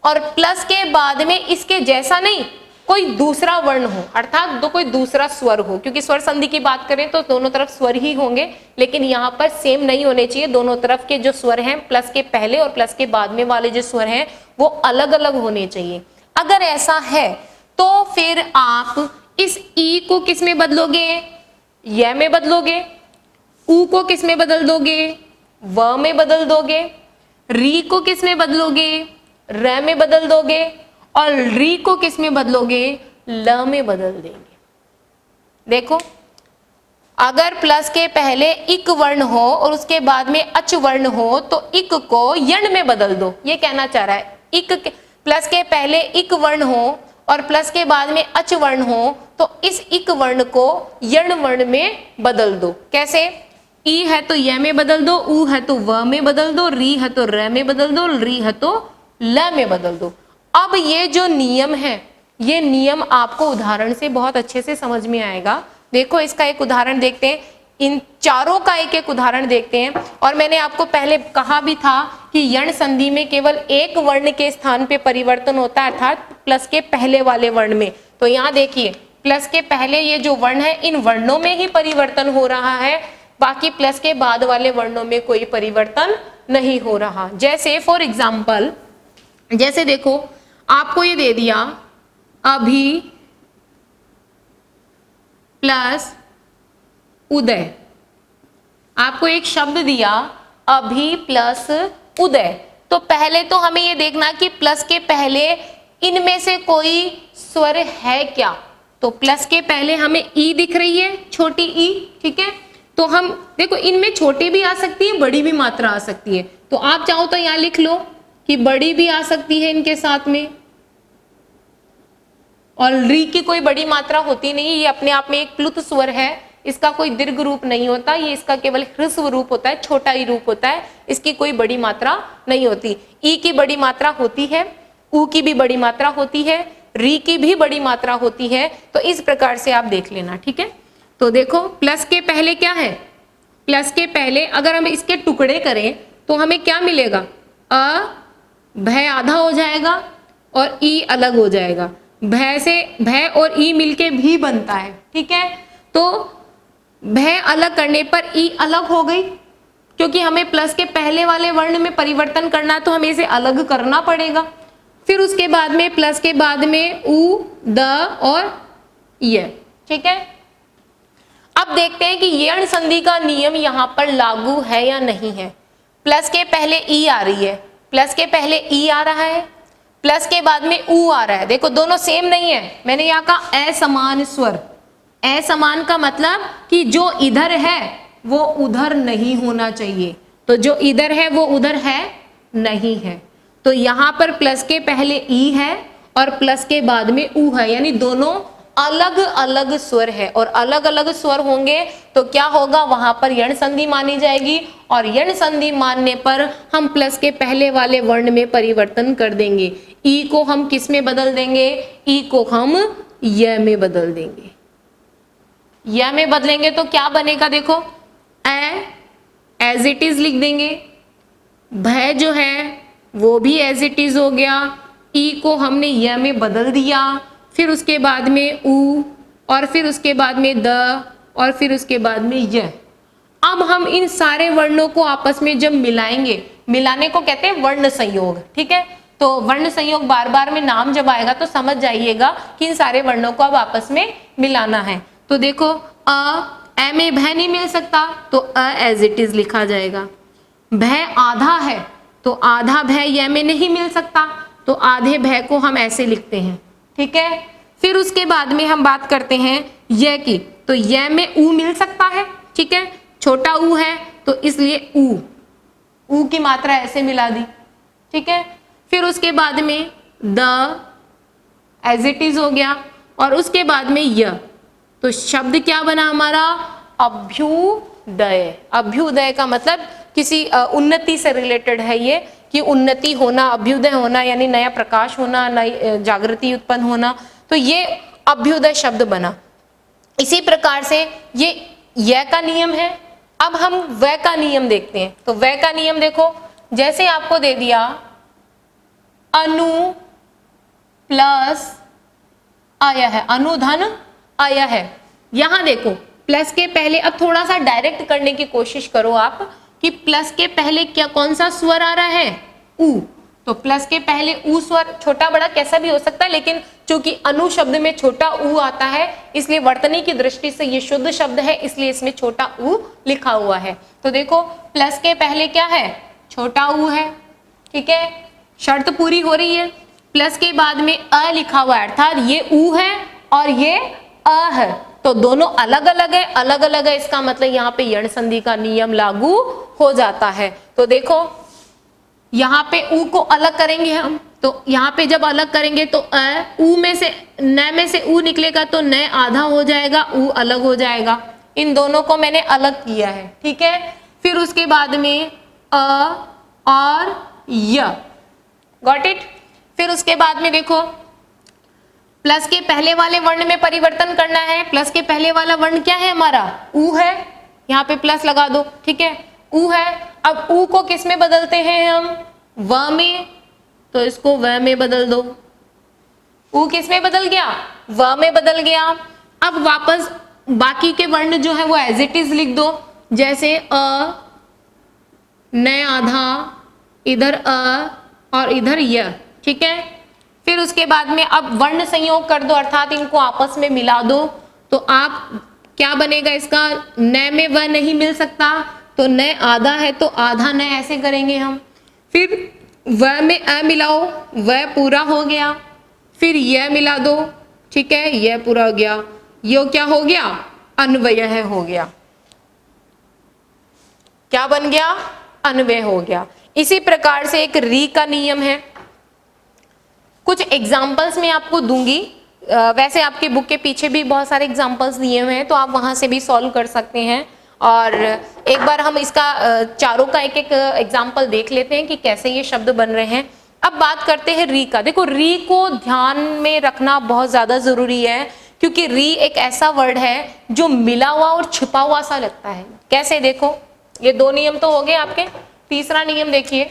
और प्लस के बाद में इसके जैसा नहीं कोई दूसरा वर्ण हो, अर्थात कोई दूसरा स्वर हो, क्योंकि स्वर संधि की बात करें तो दोनों तरफ स्वर ही होंगे, लेकिन यहाँ पर सेम नहीं होने चाहिए। दोनों तरफ के जो स्वर हैं, प्लस के पहले और प्लस के बाद में वाले जो स्वर हैं वो अलग अलग होने चाहिए। अगर ऐसा है तो फिर आप इस ई को किस में बदलोगे? य में बदलोगे। ऊ को किस में बदल दोगे? व में बदल दोगे। री को किस में बदलोगे? र में बदल दोगे। और री को किस में बदलोगे? ल में बदल देंगे। देखो, अगर प्लस के पहले इक वर्ण हो और उसके बाद में अच वर्ण हो तो इक को यण में बदल दो, ये कहना चाह रहा है। इक प्लस के पहले इक वर्ण हो और प्लस के बाद में अच वर्ण हो तो इस इक वर्ण को यण वर्ण में बदल दो। कैसे? ई है तो य में बदल दो, ऊ है तो व में बदल दो, री है तो र में बदल दो, री है तो ल में बदल दो। अब ये जो नियम है, ये नियम आपको उदाहरण से बहुत अच्छे से समझ में आएगा। देखो इसका एक उदाहरण देखते हैं। इन चारों का एक एक उदाहरण देखते हैं। और मैंने आपको पहले कहा भी था कि यण संधि में केवल एक वर्ण के स्थान पे परिवर्तन होता है, अर्थात प्लस के पहले वाले वर्ण में। तो यहाँ देखिए प्लस के पहले ये जो वर्ण है इन वर्णों में ही परिवर्तन हो रहा है, बाकी प्लस के बाद वाले वर्णों में कोई परिवर्तन नहीं हो रहा। जैसे फॉर एग्जाम्पल, जैसे देखो आपको ये दे दिया अभी प्लस उदय, आपको एक शब्द दिया अभी प्लस उदय। तो पहले तो हमें ये देखना कि प्लस के पहले इनमें से कोई स्वर है क्या। तो प्लस के पहले हमें ई दिख रही है, छोटी ई, ठीक है। तो हम देखो इनमें छोटी भी आ सकती है, बड़ी भी मात्रा आ सकती है। तो आप चाहो तो यहां लिख लो कि बड़ी भी आ सकती है इनके साथ में, और री की कोई बड़ी मात्रा होती नहीं, ये अपने आप में एक प्लुत स्वर है, इसका कोई दीर्घ रूप नहीं होता, ये इसका केवल ह्रस्व रूप होता है, छोटा ही रूप होता है, इसकी कोई बड़ी मात्रा नहीं होती। ई की बड़ी मात्रा होती है, ऊ की भी बड़ी मात्रा होती है, री की भी बड़ी मात्रा होती है। तो इस प्रकार से आप देख लेना, ठीक है। तो देखो प्लस के पहले क्या है, प्लस के पहले अगर हम इसके टुकड़े करें तो हमें क्या मिलेगा, भय आधा हो जाएगा और ई अलग हो जाएगा। भय से भय और ई मिलके भी बनता है, ठीक है। तो भय अलग करने पर ई अलग हो गई, क्योंकि हमें प्लस के पहले वाले वर्ण में परिवर्तन करना है तो हमें इसे अलग करना पड़ेगा। फिर उसके बाद में प्लस के बाद में उ, द और य, ठीक है। अब देखते हैं कि यण संधि का नियम यहाँ पर लागू है या नहीं है। प्लस के पहले ई आ रही है, प्लस के पहले ई आ रहा है, प्लस के बाद में ऊ आ रहा है। देखो दोनों सेम नहीं है, मैंने यहाँ कहा असमान स्वर। असमान का मतलब कि जो इधर है वो उधर नहीं होना चाहिए, तो जो इधर है वो उधर है नहीं है। तो यहाँ पर प्लस के पहले ई है और प्लस के बाद में ऊ है, यानी दोनों अलग अलग स्वर है। और अलग अलग स्वर होंगे तो क्या होगा, वहां पर यण संधि मानी जाएगी, और यण संधि मानने पर हम प्लस के पहले वाले वर्ण में परिवर्तन कर देंगे। ई को हम किस में बदल देंगे, ई को हम य में बदल देंगे। य में बदलेंगे तो क्या बनेगा, देखो एज इट इज लिख देंगे, भय जो है वो भी एज इट इज हो गया, ई को हमने य में बदल दिया, फिर उसके बाद में ऊ, और फिर उसके बाद में द, और फिर उसके बाद में य। अब हम इन सारे वर्णों को आपस में जब मिलाएंगे, मिलाने को कहते हैं वर्ण संयोग, ठीक है। तो वर्ण संयोग बार बार में नाम जब आएगा तो समझ जाइएगा कि इन सारे वर्णों को अब आपस में मिलाना है। तो देखो अ में भय नहीं मिल सकता तो अ एज इट इज लिखा जाएगा। भय आधा है तो आधा भय य में नहीं मिल सकता, तो आधे भय को हम ऐसे लिखते हैं, ठीक है। फिर उसके बाद में हम बात करते हैं य की, तो य में ऊ मिल सकता है, ठीक है, छोटा ऊ है तो इसलिए ऊ की मात्रा ऐसे मिला दी, ठीक है। फिर उसके बाद में द एज इट इज हो गया, और उसके बाद में य, तो शब्द क्या बना हमारा, अभ्युदय। अभ्युदय का मतलब किसी उन्नति से रिलेटेड है ये, कि उन्नति होना, अभ्युदय होना यानी नया प्रकाश होना, नई जागृति उत्पन्न होना, तो ये अभ्युदय शब्द बना। इसी प्रकार से ये का नियम है। अब हम वै का नियम देखते हैं। तो वै का नियम देखो, जैसे आपको दे दिया अनु प्लस आय है, अनुधन आय है। यहां देखो प्लस के पहले, अब थोड़ा सा डायरेक्ट करने की कोशिश करो आप कि प्लस के पहले क्या कौन सा स्वर आ रहा है, ऊ। तो प्लस के पहले ऊ स्वर छोटा बड़ा कैसा भी हो सकता है, लेकिन चूंकि अनु शब्द में छोटा ऊ आता है इसलिए वर्तनी की दृष्टि से ये शुद्ध शब्द है, इसलिए इसमें छोटा ऊ लिखा हुआ है। तो देखो प्लस के पहले क्या है, छोटा ऊ है, ठीक है, शर्त पूरी हो रही है। प्लस के बाद में अ लिखा हुआ है, अर्थात ये ऊ है और ये अ है, तो दोनों अलग अलग है, अलग अलग है, इसका मतलब यहाँ पे यण संधि का नियम लागू हो जाता है। तो देखो यहाँ पे ऊ को अलग करेंगे हम, तो यहाँ पे जब अलग करेंगे तो ऊ में से न में से ऊ निकलेगा तो न आधा हो जाएगा, ऊ अलग हो जाएगा। इन दोनों को मैंने अलग किया है, ठीक है। फिर उसके बाद में अ और य, गॉट इट। फिर उसके बाद में देखो प्लस के पहले वाले वर्ण में परिवर्तन करना है। प्लस के पहले वाला वर्ण क्या है हमारा, ऊ है, यहाँ पे प्लस लगा दो, ठीक है। ऊ है, अब ऊ को किस में बदलते हैं हम, व में, तो इसको व में बदल दो। ऊ किस में बदल गया, व में बदल गया। अब वापस बाकी के वर्ण जो है वो एज इट इज लिख दो, जैसे अ, न आधा, इधर अ और इधर य, ठीक है। फिर उसके बाद में अब वर्ण संयोग कर दो, अर्थात इनको आपस में मिला दो, तो आप क्या बनेगा इसका, न में व नहीं मिल सकता, तो न आधा है तो आधा न ऐसे करेंगे हम। फिर व में अ मिलाओ, व पूरा हो गया। फिर य मिला दो, ठीक है, यह पूरा हो गया। यो क्या हो गया, अन्वय हो गया। क्या बन गया, अन्वय हो गया। इसी प्रकार से एक री का नियम है, कुछ एग्जाम्पल्स मैं आपको दूंगी। वैसे आपकी बुक के पीछे भी बहुत सारे एग्जाम्पल्स दिए हुए हैं, तो आप वहां से भी सॉल्व कर सकते हैं। और एक बार हम इसका चारों का एक एक एग्जाम्पल देख लेते हैं कि कैसे ये शब्द बन रहे हैं। अब बात करते हैं री का। देखो, री को ध्यान में रखना बहुत ज्यादा जरूरी है, क्योंकि री एक ऐसा वर्ड है जो मिला हुआ और छिपा हुआ सा लगता है। कैसे, देखो, ये दो नियम तो हो गए आपके। तीसरा नियम देखिए,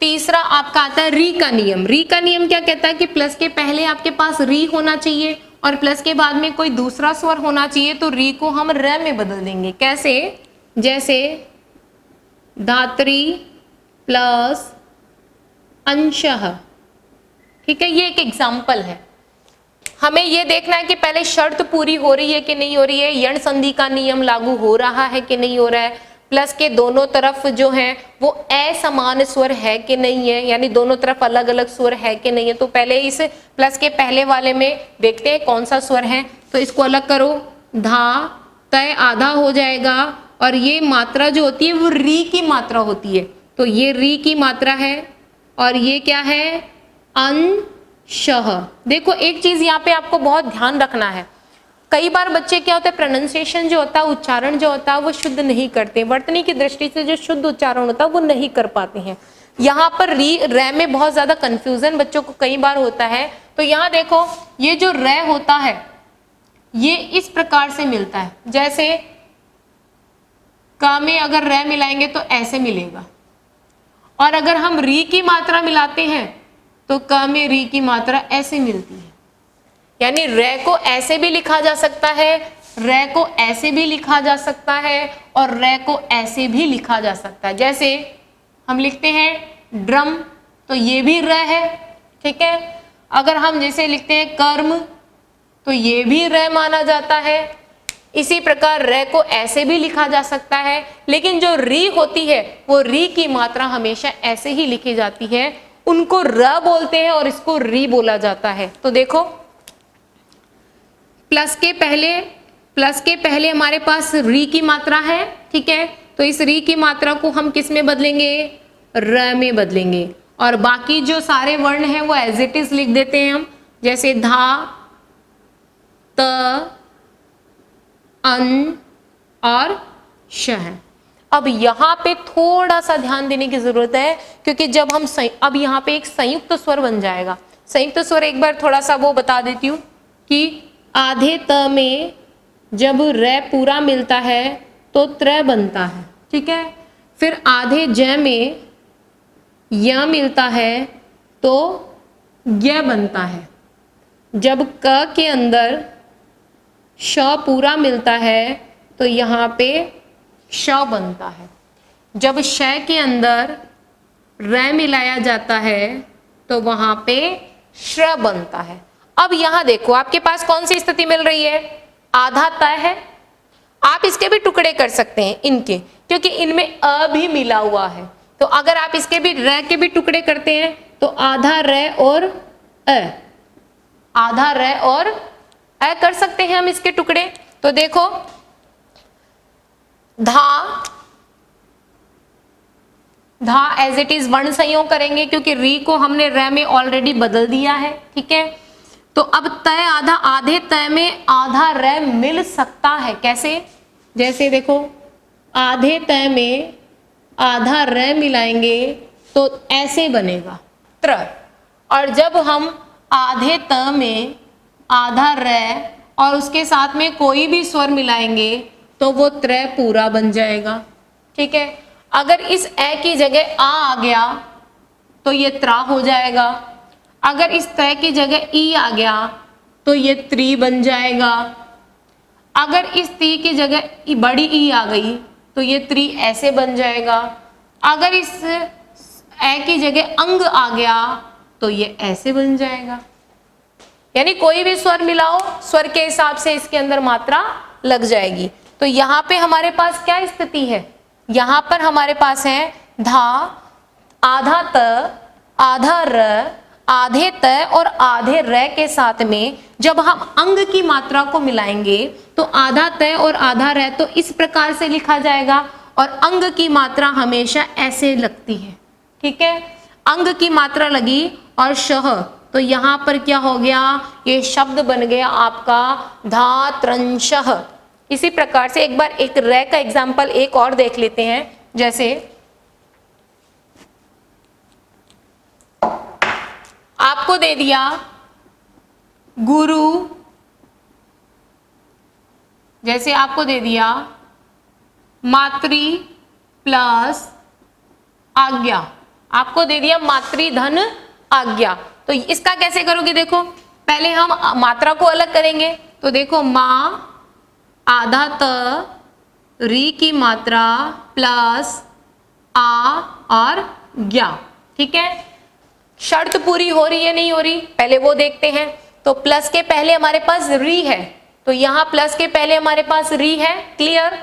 तीसरा आपका आता है री का नियम। री का नियम क्या कहता है कि प्लस के पहले आपके पास री होना चाहिए और प्लस के बाद में कोई दूसरा स्वर होना चाहिए, तो री को हम र में बदल देंगे। कैसे, जैसे धात्री प्लस अंशः, ठीक है, ये एक एग्जाम्पल है। हमें ये देखना है कि पहले शर्त पूरी हो रही है कि नहीं हो रही है, यण संधि का नियम लागू हो रहा है कि नहीं हो रहा है, प्लस के दोनों तरफ जो है वो असमान स्वर है कि नहीं है, यानी दोनों तरफ अलग अलग स्वर है कि नहीं है। तो पहले इस प्लस के पहले वाले में देखते हैं कौन सा स्वर है, तो इसको अलग करो, धा तय आधा हो जाएगा, और ये मात्रा जो होती है वो री की मात्रा होती है, तो ये री की मात्रा है, और ये क्या है, अंशः। देखो, एक चीज यहाँ पे आपको बहुत ध्यान रखना है, कई बार बच्चे क्या होता है, प्रोनाउंसिएशन जो होता है, उच्चारण जो होता है वो शुद्ध नहीं करते, वर्तनी की दृष्टि से जो शुद्ध उच्चारण होता है वो नहीं कर पाते हैं। यहाँ पर री रै में बहुत ज्यादा कंफ्यूजन बच्चों को कई बार होता है। तो यहाँ देखो, ये जो रै होता है ये इस प्रकार से मिलता है, जैसे क में अगर रै मिलाएंगे तो ऐसे मिलेगा, और अगर हम री की मात्रा मिलाते हैं तो क में री की मात्रा ऐसे मिलती है। यानी रै को ऐसे भी लिखा जा सकता है, रै को ऐसे भी लिखा जा सकता है, और रै को ऐसे भी लिखा जा सकता है। जैसे हम लिखते हैं ड्रम, तो ये भी रै है, ठीक है। अगर हम जैसे लिखते हैं कर्म, तो ये भी रै माना जाता है। इसी प्रकार रै को ऐसे भी लिखा जा सकता है, लेकिन जो री होती है वो री की मात्रा हमेशा ऐसे ही लिखी जाती है, उनको र बोलते हैं और इसको री बोला जाता है। तो देखो, प्लस के पहले हमारे पास री की मात्रा है, ठीक है, तो इस री की मात्रा को हम किस में बदलेंगे, र में बदलेंगे, और बाकी जो सारे वर्ण हैं वो एज इट इज लिख देते हैं हम, जैसे धा, त, अन और शह। अब यहाँ पे थोड़ा सा ध्यान देने की जरूरत है, क्योंकि जब हम अब यहाँ पे एक संयुक्त स्वर बन जाएगा। संयुक्त स्वर एक बार थोड़ा सा वो बता देती हूँ कि आधे त में जब रै पूरा मिलता है तो त्र बनता है, ठीक है। फिर आधे ज में य मिलता है तो य बनता है। जब क के अंदर श पूरा मिलता है तो यहाँ पे श बनता है। जब श के अंदर रै मिलाया जाता है तो वहां पे श्र बनता है। अब यहां देखो, आपके पास कौन सी स्थिति मिल रही है, आधा तय है। आप इसके भी टुकड़े कर सकते हैं इनके, क्योंकि इनमें अ भी मिला हुआ है, तो अगर आप इसके भी रै के भी टुकड़े करते हैं तो आधा रै और अ, आधा रै और अ कर सकते हैं हम इसके टुकड़े। तो देखो, धा एज इट इज वर्ण संयोग करेंगे, क्योंकि री को हमने रै में ऑलरेडी बदल दिया है, ठीक है। तो अब तय आधा, आधे तय में आधा रै मिल सकता है। कैसे, जैसे देखो, आधे तय में आधा रै मिलाएंगे तो ऐसे बनेगा त्र, और जब हम आधे त में आधा र और उसके साथ में कोई भी स्वर मिलाएंगे तो वो त्र पूरा बन जाएगा। ठीक है, अगर इस ए की जगह आ गया तो ये त्रा हो जाएगा, अगर इस त की जगह ई आ गया तो ये त्री बन जाएगा, अगर इस ती की जगह बड़ी ई आ गई तो ये त्री ऐसे बन जाएगा, अगर इस ए की जगह अंग आ गया तो ये ऐसे बन जाएगा। यानी कोई भी स्वर मिलाओ, स्वर के हिसाब से इसके अंदर मात्रा लग जाएगी। तो यहाँ पे हमारे पास क्या स्थिति है, यहाँ पर हमारे पास है धा, आधा त, आधा र, आधे त और आधे र के साथ में जब हम अंग की मात्रा को मिलाएंगे तो आधा त और आधा र तो इस प्रकार से लिखा जाएगा और अंग की मात्रा हमेशा ऐसे लगती है। ठीक है, अंग की मात्रा लगी और शह, तो यहाँ पर क्या हो गया, ये शब्द बन गया आपका धात्रंशः। इसी प्रकार से एक बार एक र का एग्जाम्पल एक और देख लेते हैं। जैसे आपको दे दिया गुरु, जैसे आपको दे दिया मातृ प्लस आज्ञा, आपको दे दिया मातृधन आज्ञा। तो इसका कैसे करोगे, देखो पहले हम मात्रा को अलग करेंगे। तो देखो माँ आधा त, री की मात्रा प्लस आ और ज्ञा। ठीक है, शर्त पूरी हो रही है नहीं हो रही, पहले वो देखते हैं। तो प्लस के पहले हमारे पास री है, तो यहाँ प्लस के पहले हमारे पास री है, क्लियर।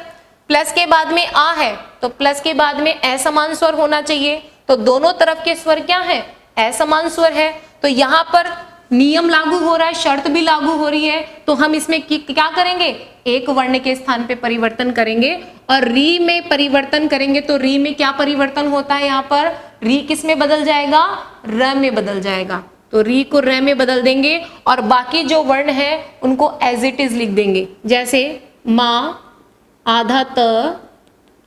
प्लस के बाद में आ है, तो प्लस के बाद में असमान स्वर होना चाहिए। तो दोनों तरफ के स्वर क्या है, असमान स्वर है। तो यहाँ पर नियम लागू हो रहा है, शर्त भी लागू हो रही है। तो हम इसमें क्या करेंगे, एक वर्ण के स्थान पे परिवर्तन करेंगे और री में परिवर्तन करेंगे। तो री में क्या परिवर्तन होता है, यहाँ पर री किस में बदल जाएगा, र में बदल जाएगा। तो री को र में बदल देंगे और बाकी जो वर्ण है उनको एज इट इज लिख देंगे। जैसे माँ, आधा त,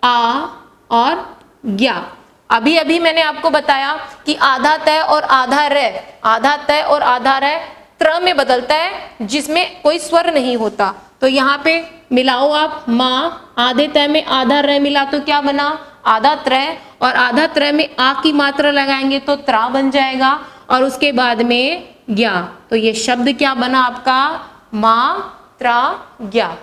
आ और ज्ञा। अभी अभी मैंने आपको बताया कि आधा त और आधा र, आधा त और आधा र त्र में बदलता है जिसमें कोई स्वर नहीं होता। तो यहाँ पे मिलाओ आप, माँ आधे त में आधा र मिला तो क्या बना, आधा त्र, और आधा त्र में आ की मात्रा लगाएंगे तो त्रा बन जाएगा और उसके बाद में ज्ञा। तो ये शब्द क्या बना आपका, माँ त्रा ज्ञा।